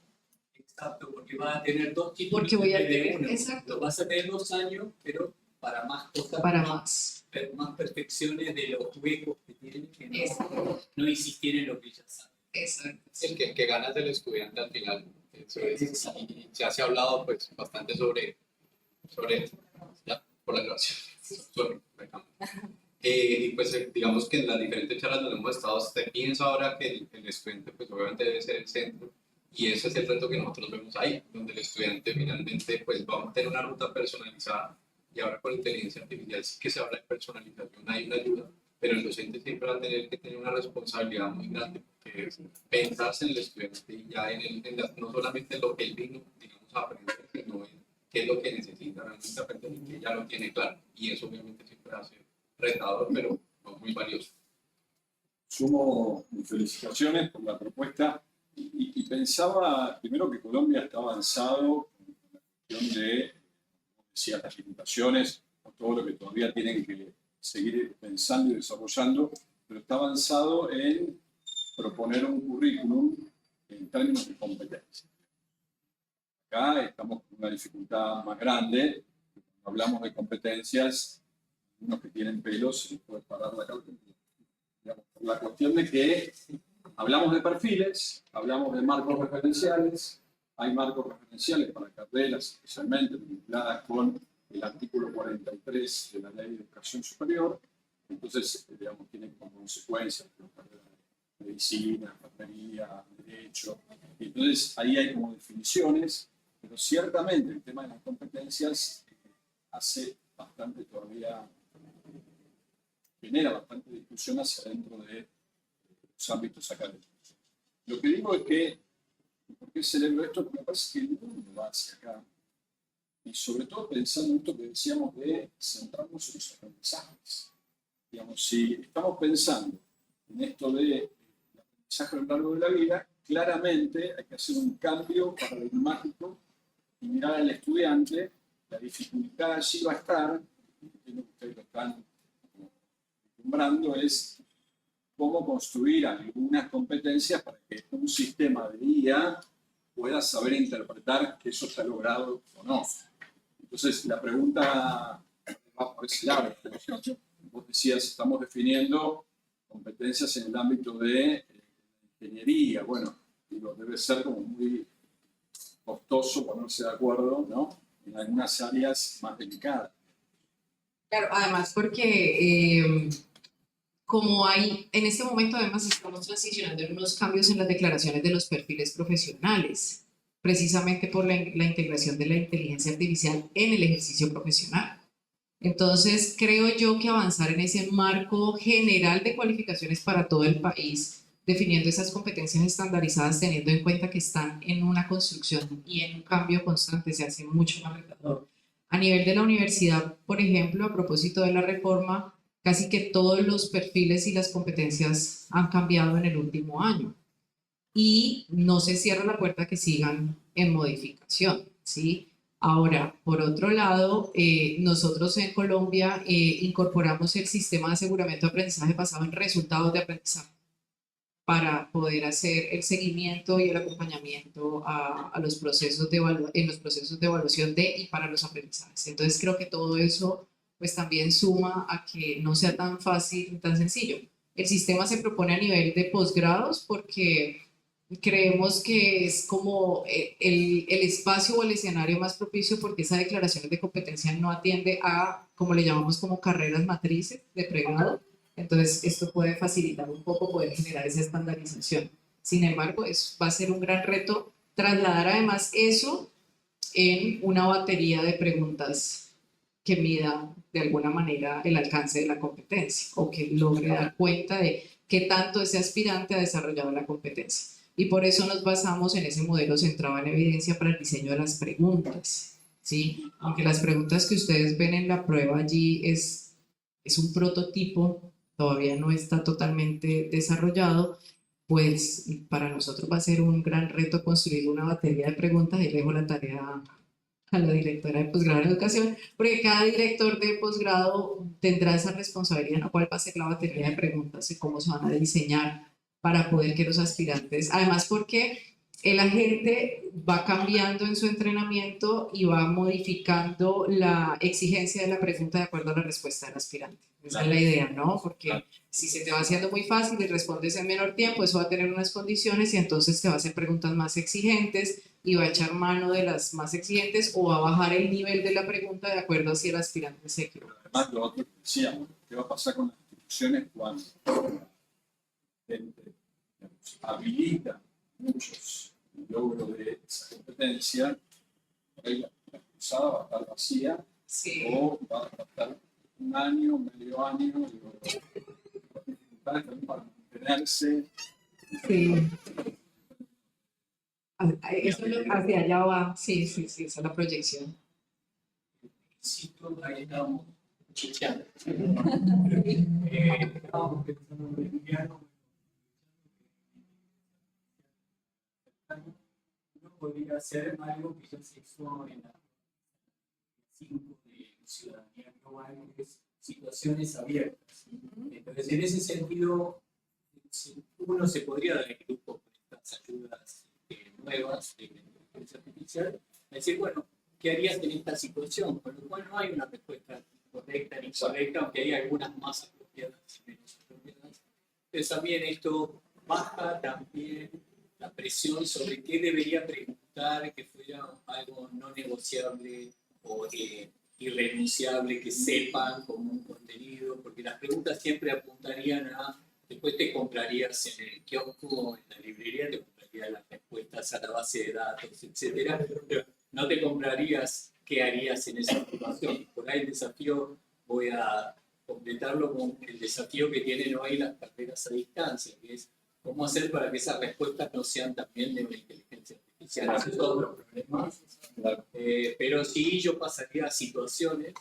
Exacto, porque vas a tener dos títulos Porque voy a en vez de tener, uno. exacto. Lo vas a tener 2 años, pero para más cosas, Para más. más perfecciones de los huecos que tienen, que Exacto. no insistir en lo que ya saben. Exacto. El que gana es el estudiante al final. Eso es, y ya se ha hablado pues bastante sobre eso. Ya, por la gracia. Sorry, y pues digamos que en las diferentes charlas donde hemos estado, se piensa ahora que el estudiante pues obviamente debe ser el centro, y ese es el reto que nosotros vemos ahí, donde el estudiante finalmente pues va a tener una ruta personalizada, y ahora con inteligencia artificial sí que se habla de personalización, hay una ayuda, pero el docente siempre va a tener que tener una responsabilidad muy grande, que es pensarse en el estudiante y ya no solamente en lo que él vino, digamos, a aprender, sino en qué es lo que necesita realmente aprender y que ya lo tiene claro, y eso obviamente siempre hace retador, pero muy valioso. Sumo mis felicitaciones por la propuesta y pensaba primero que Colombia está avanzado con la cuestión de, como decía, las limitaciones o todo lo que todavía tienen que seguir pensando y desarrollando, pero está avanzado en proponer un currículum en términos de competencia. Acá estamos con una dificultad más grande. Cuando hablamos de competencias, unos que tienen pelos se les puede parar la cabeza. Por la cuestión de que hablamos de perfiles, hablamos de marcos referenciales, hay marcos referenciales para carreras, especialmente vinculadas con el artículo 43 de la Ley de Educación Superior, entonces, digamos, tienen como consecuencia carreras de medicina, enfermería, derecho, entonces ahí hay como definiciones, pero ciertamente el tema de las competencias hace bastante todavía, genera bastante discusión hacia dentro de los ámbitos académicos. Lo que digo es que, ¿por qué celebro esto? Porque me parece que el mundo va hacia acá. Y sobre todo pensando en esto que decíamos de centrarnos en los aprendizajes. Digamos, si estamos pensando en esto de aprendizaje a lo largo de la vida, claramente hay que hacer un cambio paradigmático y mirar al estudiante. La dificultad allí va a estar, entiendo que ustedes lo están nombrando, es cómo construir algunas competencias para que un sistema de IA pueda saber interpretar que eso está logrado o no. Entonces, la pregunta va por ese lado. Vos decías, estamos definiendo competencias en el ámbito de ingeniería. Bueno, digo, debe ser como muy costoso ponerse de acuerdo, ¿no?, en algunas áreas más delicadas. Claro, además porque como hay, en este momento además estamos transicionando en unos cambios en las declaraciones de los perfiles profesionales, precisamente por la integración de la inteligencia artificial en el ejercicio profesional. Entonces, creo yo que avanzar en ese marco general de cualificaciones para todo el país, definiendo esas competencias estandarizadas, teniendo en cuenta que están en una construcción y en un cambio constante, se hace mucho más retador. A nivel de la universidad, por ejemplo, a propósito de la reforma, casi que todos los perfiles y las competencias han cambiado en el último año. Y no se cierra la puerta que sigan en modificación, ¿sí? Ahora, por otro lado, nosotros en Colombia incorporamos el sistema de aseguramiento de aprendizaje basado en resultados de aprendizaje para poder hacer el seguimiento y el acompañamiento a los procesos en los procesos de evaluación de y para los aprendizajes. Entonces, creo que todo eso pues también suma a que no sea tan fácil y tan sencillo. El sistema se propone a nivel de posgrados porque creemos que es como el espacio o el escenario más propicio porque esa declaración de competencia no atiende a, como le llamamos, como carreras matrices de pregrado. Entonces, esto puede facilitar un poco poder generar esa estandarización. Sin embargo, va a ser un gran reto trasladar además eso en una batería de preguntas que mida de alguna manera el alcance de la competencia o que logre dar cuenta de qué tanto ese aspirante ha desarrollado la competencia. Y por eso nos basamos en ese modelo centrado en evidencia para el diseño de las preguntas, ¿sí? Aunque las preguntas que ustedes ven en la prueba allí es un prototipo, todavía no está totalmente desarrollado, pues para nosotros va a ser un gran reto construir una batería de preguntas y dejo la tarea a la directora de posgrado en educación, porque cada director de posgrado tendrá esa responsabilidad, ¿no? ¿Cuál va a ser la batería de preguntas y cómo se van a diseñar para poder que los aspirantes, además porque el agente va cambiando en su entrenamiento y va modificando la exigencia de la pregunta de acuerdo a la respuesta del aspirante. Esa es la idea, ¿no? Porque si se te va haciendo muy fácil y respondes en menor tiempo, eso va a tener unas condiciones y entonces te va a hacer preguntas más exigentes y va a echar mano de las más exigentes o va a bajar el nivel de la pregunta de acuerdo a si el aspirante se equivoca. Además, lo otro que decíamos, ¿qué va a pasar con las instituciones cuando la gente, digamos, habilita muchos logros de esa competencia? Por ahí la cruzada va a estar vacía Sí. o va a estar un año, medio año, y dificultades también para mantenerse. Sí. Eso hacia allá va, sí, sí, sí, esa es la proyección. Cito, ahí estábamos chicheando. Estábamos pensando en boliviano. Uno podría hacer algo que ya se hizo en la 5 de ciudadanía global, que es situaciones abiertas. Entonces, en ese sentido, uno se podría dar el grupo con estas ayudas nuevas de inteligencia artificial, decir, bueno, ¿qué harías en esta situación? Con lo cual no hay una respuesta correcta ni incorrecta, aunque hay algunas más apropiadas y menos apropiadas. Entonces también esto baja también la presión sobre qué debería preguntar, que fuera algo no negociable o irrenunciable, que sepan como un contenido, porque las preguntas siempre apuntarían a, después te comprarías en el kiosco, en la librería, te comprarías las respuestas a la base de datos, etcétera, pero no te comprarías qué harías en esa situación. Por ahí el desafío, voy a completarlo con el desafío que tienen hoy las carreras a distancia, que es cómo hacer para que esas respuestas no sean también de una inteligencia artificial. Ese es otro problema. Pero sí, yo pasaría a situaciones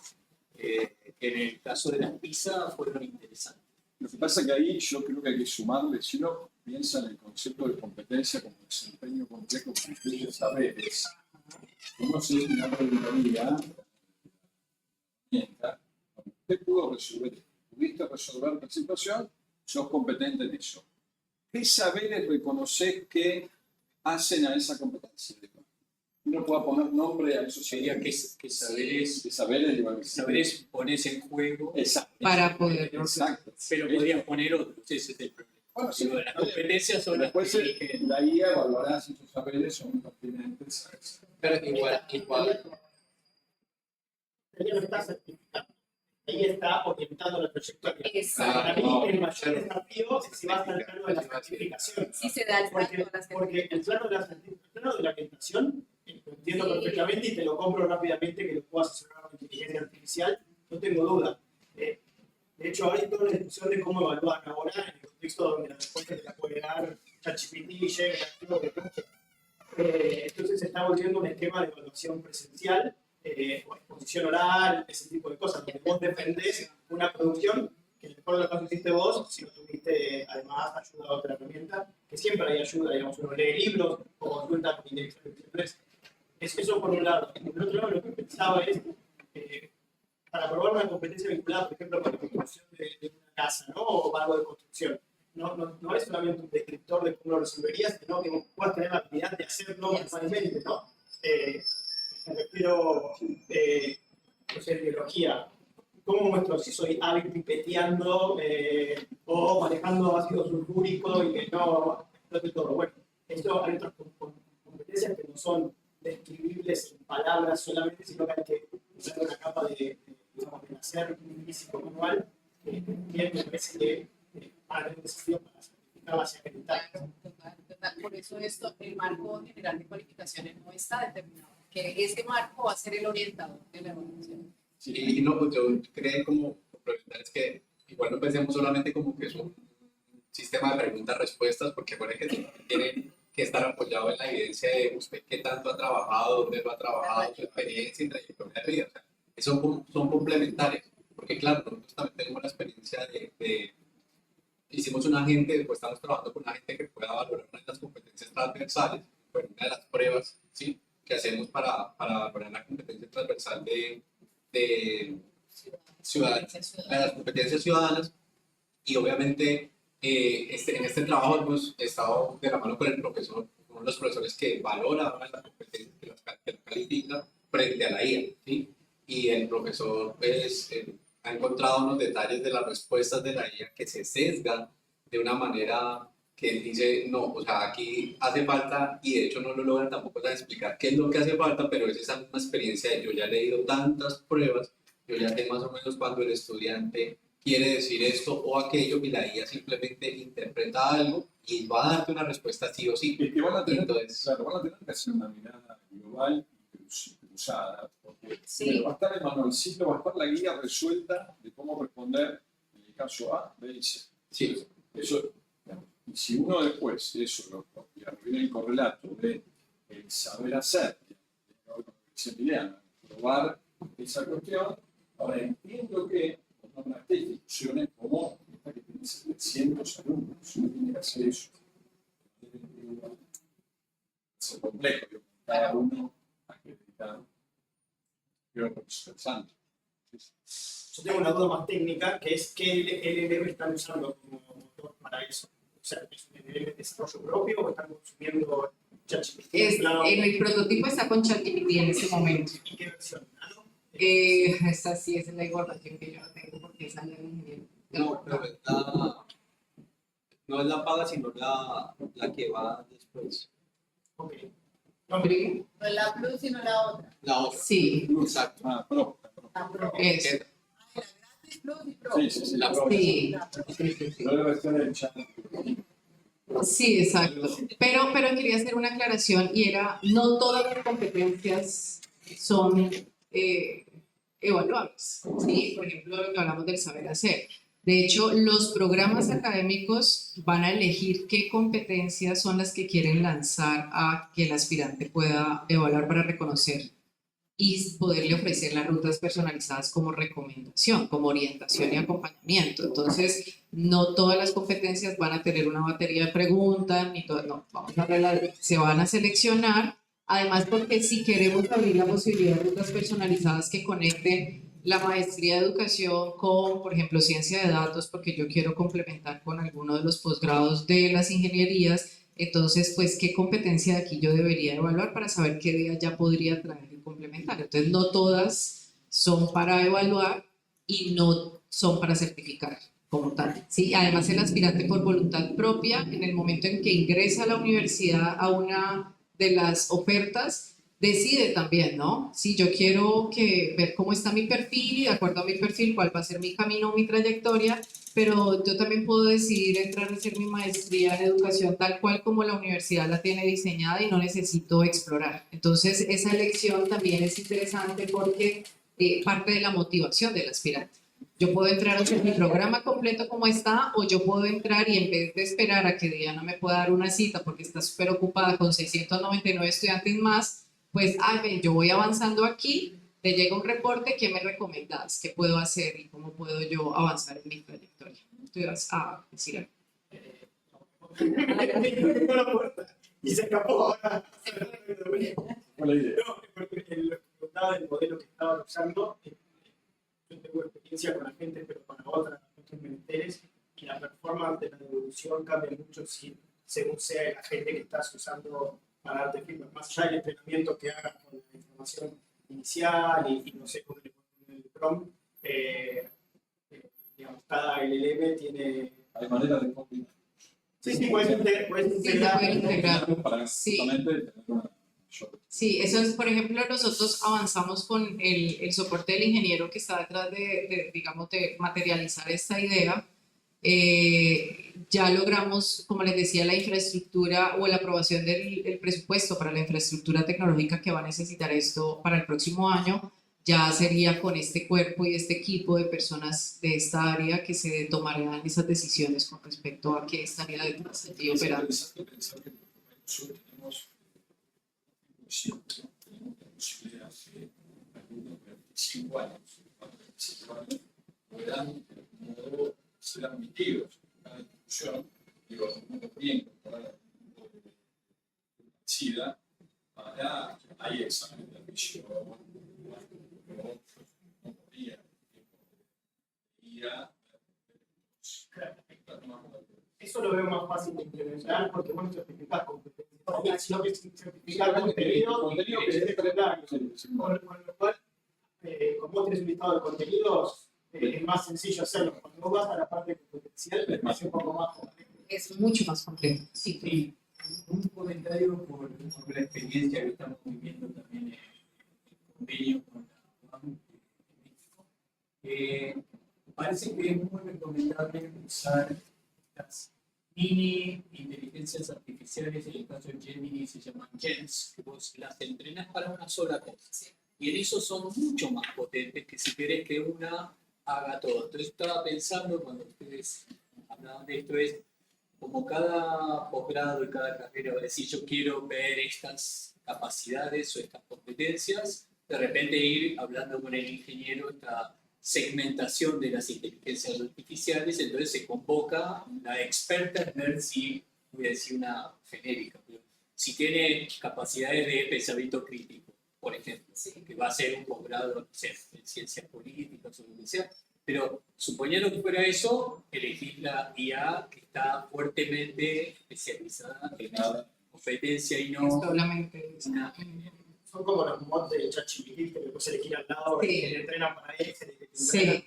que en el caso de las PISA fueron interesantes. Lo que pasa es que ahí yo creo que hay que sumarle, si uno piensa en el concepto de competencia como desempeño complejo que incluye saberes, uno se una preguntaría, usted pudiste resolver la situación, sos competente en eso. ¿Qué saberes reconoces que hacen a esa competencia? Uno puede poner nombre a eso. Sería que saberes pones en juego. Exacto. Para poder. Exacto. Pero podrías poner otros, ese es el problema. Bueno, sí, las competencias son las después que la IA evaluará si sus saberes son pertinentes. pero igual. Ella no está certificando. Ella está orientando la trayectoria. Exacto. Para mí, el mayor desafío es si va a estar el plano de la certificación. Sí se da el salto a la Porque el plano de la orientación, lo entiendo perfectamente y te lo compro rápidamente que lo puedo asesorar con inteligencia artificial, no tengo duda. De hecho, hay toda una discusión de cómo evaluar ahora en el contexto donde la respuesta te la puede dar ChatGPT, Gemini, lo que toque. Entonces se está volviendo un esquema de evaluación presencial, o exposición oral, ese tipo de cosas, donde vos dependés una producción que en el mejor de los casos hiciste vos, si no tuviste además ayuda de otra herramienta, que siempre hay ayuda, digamos, uno lee libros o consulta con inteligencia artificial. Eso por un lado. Por otro lado, lo que pensaba es, para probar una competencia vinculada, por ejemplo, con la construcción de una casa, ¿no? O algo de construcción. No es solamente un descriptor de cómo lo resolverías, sino que vos puedas tener la habilidad de hacerlo manualmente, ¿no? Me refiero, no sé, biología. ¿Cómo muestro si soy hábil pipeteando o manejando ácido sulfúrico y que no explote todo? Bueno, esto hay otras competencias que no son describibles en palabras solamente, sino que hay que usar una capa de hacer un físico manual que me parece que para tener un desafío para certificarlas y acreditarlas. Total. Por eso el marco general de cualificaciones no está determinado, que ese marco va a ser el orientador de la evaluación. Sí, y no, pues yo creo como profesionales que igual no pensemos solamente como que es un sistema de preguntas-respuestas, porque bueno, que tienen que estar apoyado en la evidencia de usted qué tanto ha trabajado, dónde lo ha trabajado, su experiencia y trayectoria de vida. O sea, son complementarios, porque claro, nosotros también tenemos la experiencia hicimos una gente, pues estamos trabajando con una gente que pueda valorar una de las competencias transversales, pues una de las pruebas, ¿sí?, que hacemos para valorar la competencia transversal de las competencias ciudadanas. Y obviamente en este trabajo hemos estado de la mano con el profesor, uno de los profesores que valora una de las competencias, que las califica frente a la IA, ¿sí? Y el profesor pues, ha encontrado unos detalles de las respuestas de la IA que se sesgan de una manera que él dice, no, o sea, aquí hace falta, y de hecho no lo logran tampoco explicar qué es lo que hace falta, pero es esa misma experiencia de yo ya he leído tantas pruebas, yo ya sé más o menos cuando el estudiante quiere decir esto o aquello, y la IA simplemente interpreta algo y va a darte una respuesta sí o sí. Es que van a tener, Entonces, claro, van a tener que hacer una mirada global y cruzada, porque Sí. va a estar el manualcito, va a estar la guía resuelta de cómo responder en el caso A, B y C. sí, Eso, y si uno después eso y arruina el correlato de el saber hacer, que tiene que ver con lo que dice Emiliano, probar esa cuestión, ahora entiendo que con otras instituciones como esta que tiene 700 alumnos, no tiene que hacer eso. Es complejo, digo, cada uno acreditado. Creo que es interesante. Yo tengo una duda más técnica, que es qué LLM están usando como motor para eso. O sea, ¿es un LLM de desarrollo propio o están consumiendo ChatGPT? En el prototipo está con ChatGPT en ese momento. ¿Y qué versión? ¿Nano? Esa sí es la información que yo no tengo porque esa no es ingeniero. no, pero no es la paga, sino la que va después. Ok. ¿Sí? No es la Plus, sino la otra. La otra. Sí, Exacto. Ah, pero, La Pro. eso. La gratis, Plus y Pro. sí, sí, sí. La propia. Sí, La Pro. sí, sí, sí. No debe ser el chat. Sí, exacto. Pero quería hacer una aclaración y era, no todas las competencias son evaluables, ¿sí? Por ejemplo, lo que hablamos del saber hacer. De hecho, los programas académicos van a elegir qué competencias son las que quieren lanzar a que el aspirante pueda evaluar para reconocer y poderle ofrecer las rutas personalizadas como recomendación, como orientación y acompañamiento. Entonces, no todas las competencias van a tener una batería de preguntas, ni todas, no, se van a seleccionar, además porque si queremos abrir la posibilidad de rutas personalizadas que conecten la maestría de educación con, por ejemplo, ciencia de datos, porque yo quiero complementar con alguno de los posgrados de las ingenierías, entonces, pues, ¿qué competencia de aquí yo debería evaluar para saber qué día ya podría traer y complementar? Entonces, no todas son para evaluar y no son para certificar como tal, ¿sí? Además, el aspirante por voluntad propia, en el momento en que ingresa a la universidad a una de las ofertas, decide también, ¿no? Si yo quiero ver cómo está mi perfil y de acuerdo a mi perfil cuál va a ser mi camino o mi trayectoria, pero yo también puedo decidir entrar a hacer mi maestría en educación tal cual como la universidad la tiene diseñada y no necesito explorar. Entonces, esa elección también es interesante porque parte de la motivación del aspirante. Yo puedo entrar a hacer mi programa completo como está, o yo puedo entrar y en vez de esperar a que Diana me pueda dar una cita porque está súper ocupada con 699 estudiantes más, pues, ven, yo voy avanzando aquí, te llega un reporte, ¿qué me recomendás? ¿Qué puedo hacer y cómo puedo yo avanzar en mi trayectoria? Tú ibas a decir algo. Tocó la puerta y se escapó ahora. Fue la idea. No, porque lo que contaba del modelo que estaban usando, yo tengo experiencia con la gente, pero para otros menesteres, y la performance de la devolución cambia mucho según sea la gente que estás usando para darte feedback, más allá del entrenamiento que hagas con la información inicial y no sé, con el prompt, digamos, cada LLM tiene... Hay maneras de combinar. Sí, puedes integrar. Sí, se puede integrar. Para Sí. justamente tener una mayor. Sí, eso es, por ejemplo, nosotros avanzamos con el soporte del ingeniero que está detrás digamos, de materializar esta idea. Ya logramos, como les decía, la infraestructura o la aprobación del presupuesto para la infraestructura tecnológica que va a necesitar esto para el próximo año. Ya sería con este cuerpo y este equipo de personas de esta área que se tomarían esas decisiones con respecto a qué estaría detrás y operando. Es interesante pensar que nosotros tenemos la posibilidad de alumnos de 25 años, puedan ser admitidos a la institución, digo, bien incorporar SIDA, hay examen de admisión, no podía Eso lo veo más fácil de implementar porque vos no certificás competencias, sino que certificás contenido que debe tratar. Con lo cual, como vos tenés un listado de contenidos, es más sencillo hacerlo. Cuando vos vas a la parte competencial, es un poco más complejo. Es mucho más complejo. Sí. Sí, un comentario por la experiencia que estamos viviendo también en el convenio con la UAM de México. Parece que es muy recomendable usar las mini inteligencias artificiales, en el caso de Gemini se llaman GEMS, que vos las entrenás para una sola cosa. Y en eso son mucho más potentes que si querés que una haga todo. Entonces estaba pensando cuando ustedes hablaban de esto, es como cada posgrado y cada carrera va a decir yo quiero ver estas capacidades o estas competencias, de repente ir hablando con el ingeniero esta segmentación de las inteligencias artificiales, entonces se convoca la experta en ver si, voy a decir una genérica, pero si tiene capacidades de pensamiento crítico, por ejemplo, que va a ser un posgrado no sé, en ciencias políticas o lo que sea, pero suponiendo que fuera eso, elegir la IA que está fuertemente especializada en esa competencia y no Solamente. una Son como los mods de ChatGPT que después se le gira al lado Sí. y se le entrenan para él. Sí.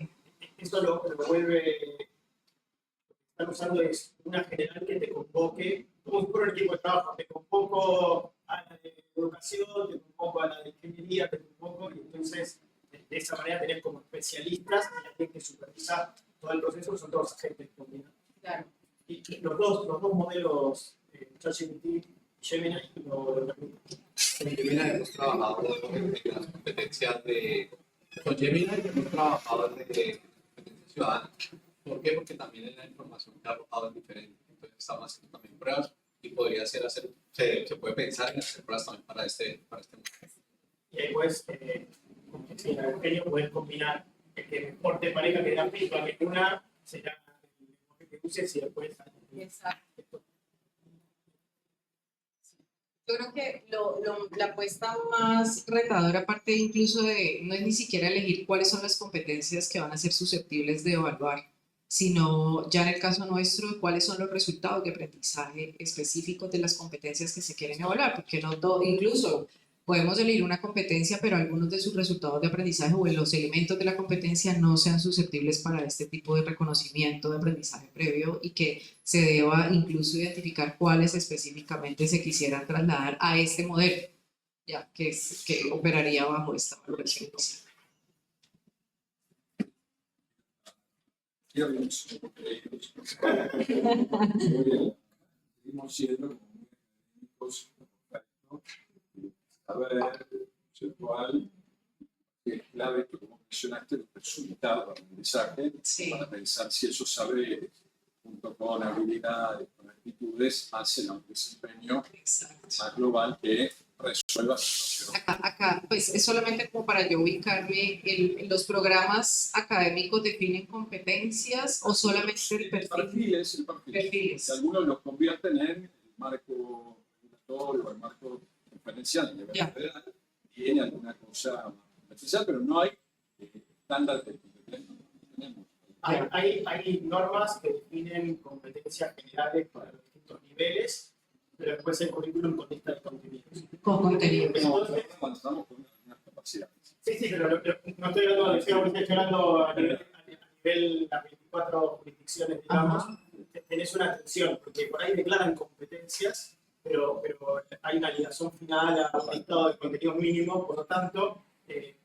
Eso lo vuelve. Están usando es una general que te convoque, como si fuera un equipo de trabajo, te convoco a la de educación, te convoco a la de ingeniería, te convoco, y entonces de esa manera tenés como especialistas y la gente que supervisa todo el proceso, son todos agentes combinados. Claro. Y los dos modelos, ChatGPT y Gemini, lo permiten. Con Gemini hemos trabajado en las competencias de... Con Gemini hemos trabajado de competencias ciudadanas. ¿Por qué? Porque también en la información que ha arrojado es diferente. Entonces estamos haciendo también pruebas y podría ser se puede pensar en hacer pruebas también para este momento. Y ahí puedes, como decía Eugenio, puedes combinar el que mejor te parezca que da feedback que una será el lenguaje que uses y después. Exacto. Yo creo que la apuesta más retadora, aparte incluso de, no es ni siquiera elegir cuáles son las competencias que van a ser susceptibles de evaluar, sino ya en el caso nuestro, cuáles son los resultados de aprendizaje específicos de las competencias que se quieren evaluar, porque no todo, incluso podemos elegir una competencia, pero algunos de sus resultados de aprendizaje o los elementos de la competencia no sean susceptibles para este tipo de reconocimiento de aprendizaje previo y que se deba incluso identificar cuáles específicamente se quisieran trasladar a este modelo, ya que operaría bajo esta valoración inicial. Seguimos siendo como muy académicos, saber conceptual, que es clave, que como mencionaste, los resultados de aprendizaje, Sí. para pensar si esos saberes, junto con habilidades, con actitudes, hacen a un desempeño Exacto. más global que resuelva situaciones. Acá, pues es solamente como para yo ubicarme, ¿los programas académicos definen competencias o solamente el perfil? Perfiles. Perfiles. Algunos los convierten en el marco regulatorio o el marco conferencial de nivel Ya. federal, tiene alguna cosa más competencial, pero no hay estándar de competencia. Tenemos. Hay normas que definen competencias generales para los distintos niveles, pero después el currículum con lista de contenidos. Con contenido. Entonces, Avanzamos con algunas capacidades. sí, pero no estoy hablando de estoy hablando a nivel las 24 jurisdicciones, digamos, tenés una atención, porque por ahí declaran competencias, pero hay una ligación final a un listado de contenidos mínimos, por lo tanto,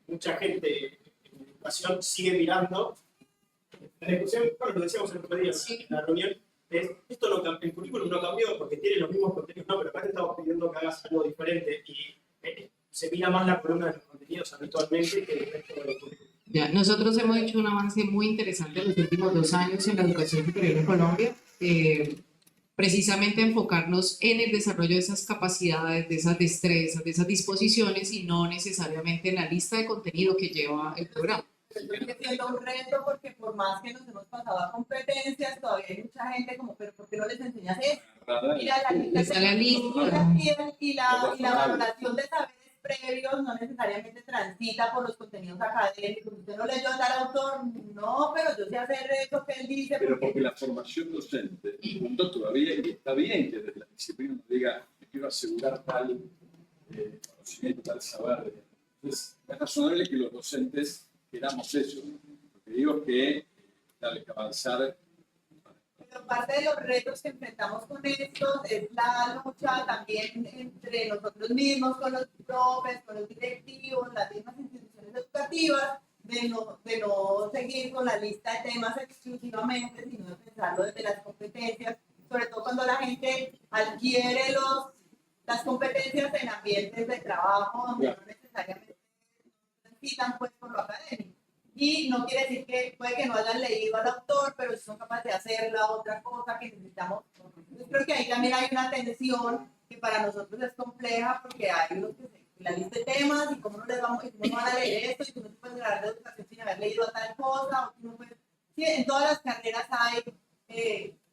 mucha gente en educación sigue mirando. La discusión, bueno, lo decíamos el otro día en la reunión, es, esto no, el currículum no cambió porque tiene los mismos contenidos, no, pero acá te estamos pidiendo que hagas algo diferente y se mira más la columna de los contenidos habitualmente que el resto del currículum. Ya, nosotros hemos hecho un avance muy interesante en los últimos 2 años en la educación superior en Colombia. precisamente enfocarnos en el desarrollo de esas capacidades, de esas destrezas, de esas disposiciones y no necesariamente en la lista de contenido que lleva el programa. Pero sigue siendo un reto porque por más que nos hemos pasado a competencias, todavía hay mucha gente como, pero ¿por qué no les enseñas eso? Mira, la lista y la valoración de saberes previos no necesariamente transita por los contenidos académicos. Usted no leyó a tal autor, no, pero yo sé hacer eso que él dice. Pero porque la formación docente, no todavía, y está bien que desde la disciplina nos diga, me quiero asegurar tal conocimiento, tal saber. Entonces, es razonable que los docentes queramos eso. Lo que digo es que hay que avanzar. Pero parte de los retos que enfrentamos con estos es la lucha también entre nosotros mismos, con los profes, con los directivos, las mismas instituciones educativas, de no seguir con la lista de temas exclusivamente, sino de pensarlo desde las competencias, sobre todo cuando la gente adquiere las competencias en ambientes de trabajo donde no necesariamente necesitan pues por lo académico. Y no quiere decir que puede que no hayan leído al autor, pero si son capaces de hacer la otra cosa que necesitamos. Entonces creo que ahí también hay una tensión que para nosotros es compleja porque hay unos que se la lista de temas y cómo no les vamos, y cómo no van a leer esto y tú no te puedes grabar de educación sin haber leído tal cosa. O tú no puedes, sí, en todas las carreras hay,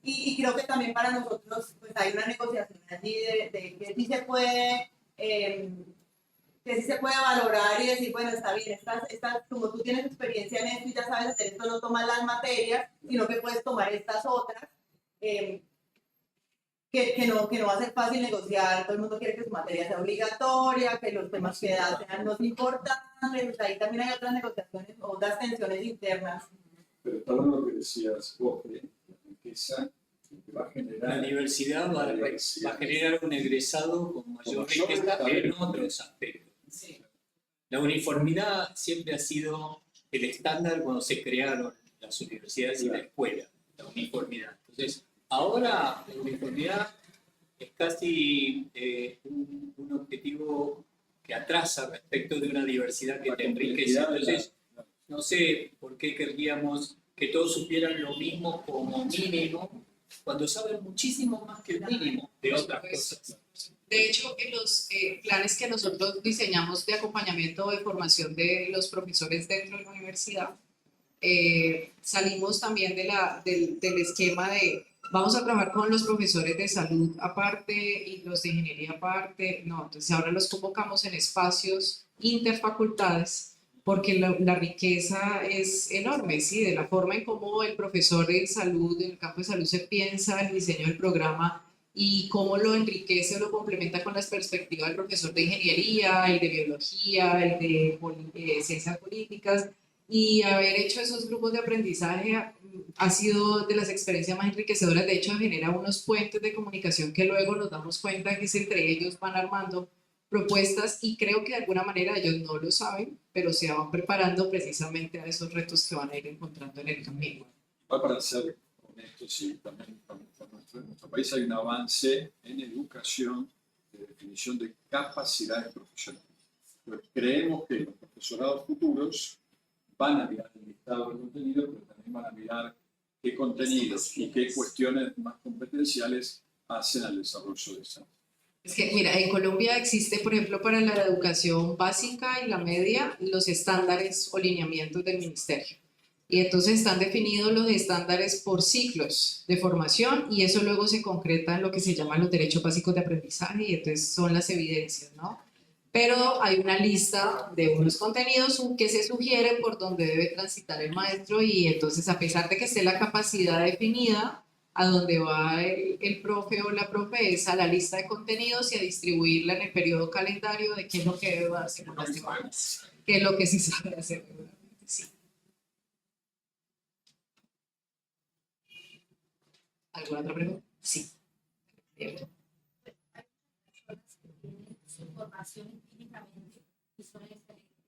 y creo que también para nosotros pues hay una negociación allí de que sí se puede. Que sí se puede valorar y decir, bueno, está bien, como tú tienes experiencia en esto y ya sabes hacer esto, no tomas las materias, sino que puedes tomar estas otras, que no va a ser fácil negociar, todo el mundo quiere que su materia sea obligatoria, que los temas que da sean los importantes, ahí también hay otras negociaciones, otras tensiones internas. Pero está hablando de lo que decías vos, la riqueza que va a generar. La universidad va a generar un egresado con mayor riqueza en otros aspectos. Sí. La uniformidad siempre ha sido el estándar cuando se crearon las universidades y la escuela, la uniformidad. Entonces, ahora la uniformidad es casi un objetivo que atrasa respecto de una diversidad que te enriquece. Entonces, no sé por qué querríamos que todos supieran lo mismo como mínimo, cuando saben muchísimo más que el mínimo de otras cosas. De hecho, en los planes que nosotros diseñamos de acompañamiento o de formación de los profesores dentro de la universidad, salimos también del esquema de vamos a trabajar con los profesores de salud aparte y los de ingeniería aparte. No, entonces ahora los convocamos en espacios interfacultades porque la riqueza es enorme, ¿sí? De la forma en cómo el profesor en salud, en el campo de salud, se piensa el diseño del programa y cómo lo enriquece o lo complementa con las perspectivas del profesor de ingeniería, el de biología, el de ciencias políticas. Y haber hecho esos grupos de aprendizaje ha sido de las experiencias más enriquecedoras. De hecho, genera unos puentes de comunicación que luego nos damos cuenta que entre ellos van armando propuestas y creo que de alguna manera ellos no lo saben, pero se van preparando precisamente a esos retos que van a ir encontrando en el camino. Para ser honestos, sí, también en nuestro país hay un avance en educación de definición de capacidades profesionales. Pues creemos que los profesorados futuros van a mirar el listado de contenido, pero también van a mirar qué contenidos y qué cuestiones más competenciales hacen al desarrollo de esa. Es que, mira, en Colombia existe, por ejemplo, para la educación básica y la media, los estándares o lineamientos del ministerio. Y entonces están definidos los estándares por ciclos de formación y eso luego se concreta en lo que se llaman los derechos básicos de aprendizaje y entonces son las evidencias, ¿no? Pero hay una lista de unos contenidos que se sugiere por donde debe transitar el maestro y entonces a pesar de que esté la capacidad definida, a donde va el profe o la profe es a la lista de contenidos y a distribuirla en el periodo calendario de qué es lo que debe hacer en las semanas, qué es lo que sí sabe hacer. Sí. ¿Alguna otra pregunta? Sí. Su formación empíricamente y son excelentes,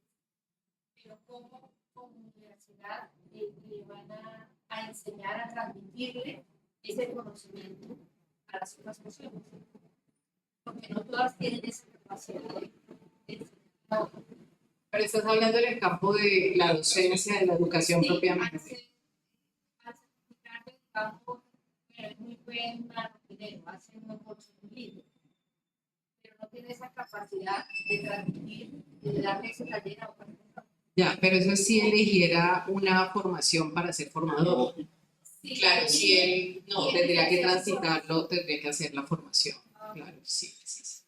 pero como universidad le van a enseñar a transmitirle ese conocimiento a las otras personas, porque no todas tienen esa capacidad de enseñar. Pero estás hablando en el campo de la docencia, de la educación sí, propiamente. Al certificar del campo, pero es muy buena rapidez. de transmitir, de darle ese taller a otra persona. Ya, pero eso sí eligiera una formación para ser formador. Sí, Claro, si él no tendría que hacer su transitarlo, tendría que hacer la formación. Claro, sí, sí, sí.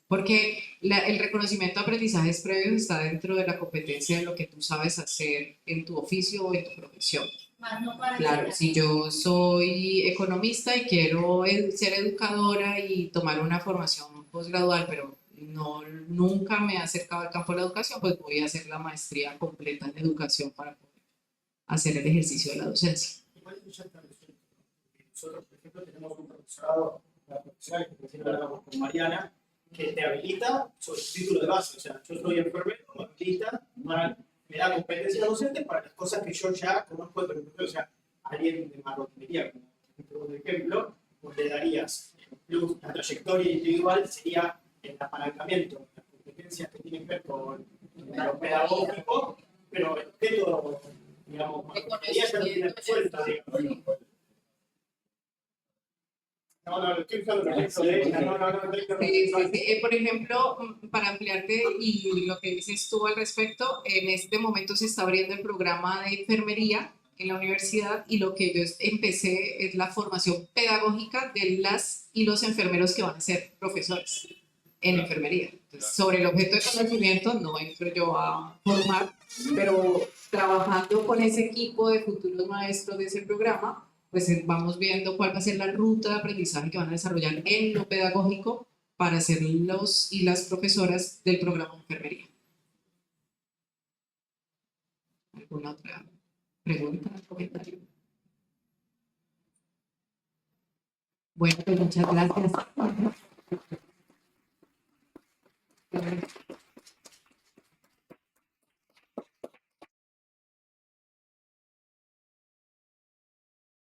Porque el reconocimiento de aprendizajes previos está dentro de la competencia de lo que tú sabes hacer en tu oficio o en tu profesión. más no para Claro, enseñar. si yo soy economista y quiero ser educadora y tomar una formación posgradual, pero no, nunca me he acercado al campo de la educación, pues voy a hacer la maestría completa en educación para poder hacer el ejercicio de la docencia. Igual eso ya está resuelto. Nosotros, por ejemplo, tenemos un profesorado, la profesional que recién hablábamos con Mariana, que te habilita sobre el título de base. O sea, yo soy enfermero, me habilita, me da competencia docente para las cosas que yo ya conozco de profesor. O sea, alguien de marroquinería, como por ejemplo, pues le darías plus, la trayectoria individual sería el apalancamiento, las competencias que tienen que ver con lo pedagógico, pero el objeto, digamos, marroquinería ya lo tiene resuelto, digamos. No, estoy usando el ejemplo de ella, Sí, sí, sí. Por ejemplo, para ampliarte y lo que dices tú al respecto, en este momento se está abriendo el programa de enfermería en la universidad y lo que yo empecé es la formación pedagógica de las y los enfermeros que van a ser profesores en enfermería. Entonces, sobre el objeto de conocimiento no entro yo a formar, pero trabajando con ese equipo de futuros maestros de ese programa, pues vamos viendo cuál va a ser la ruta de aprendizaje que van a desarrollar en lo pedagógico para ser los y las profesoras del programa de enfermería. ¿Alguna otra pregunta, comentario? Bueno, pues muchas gracias.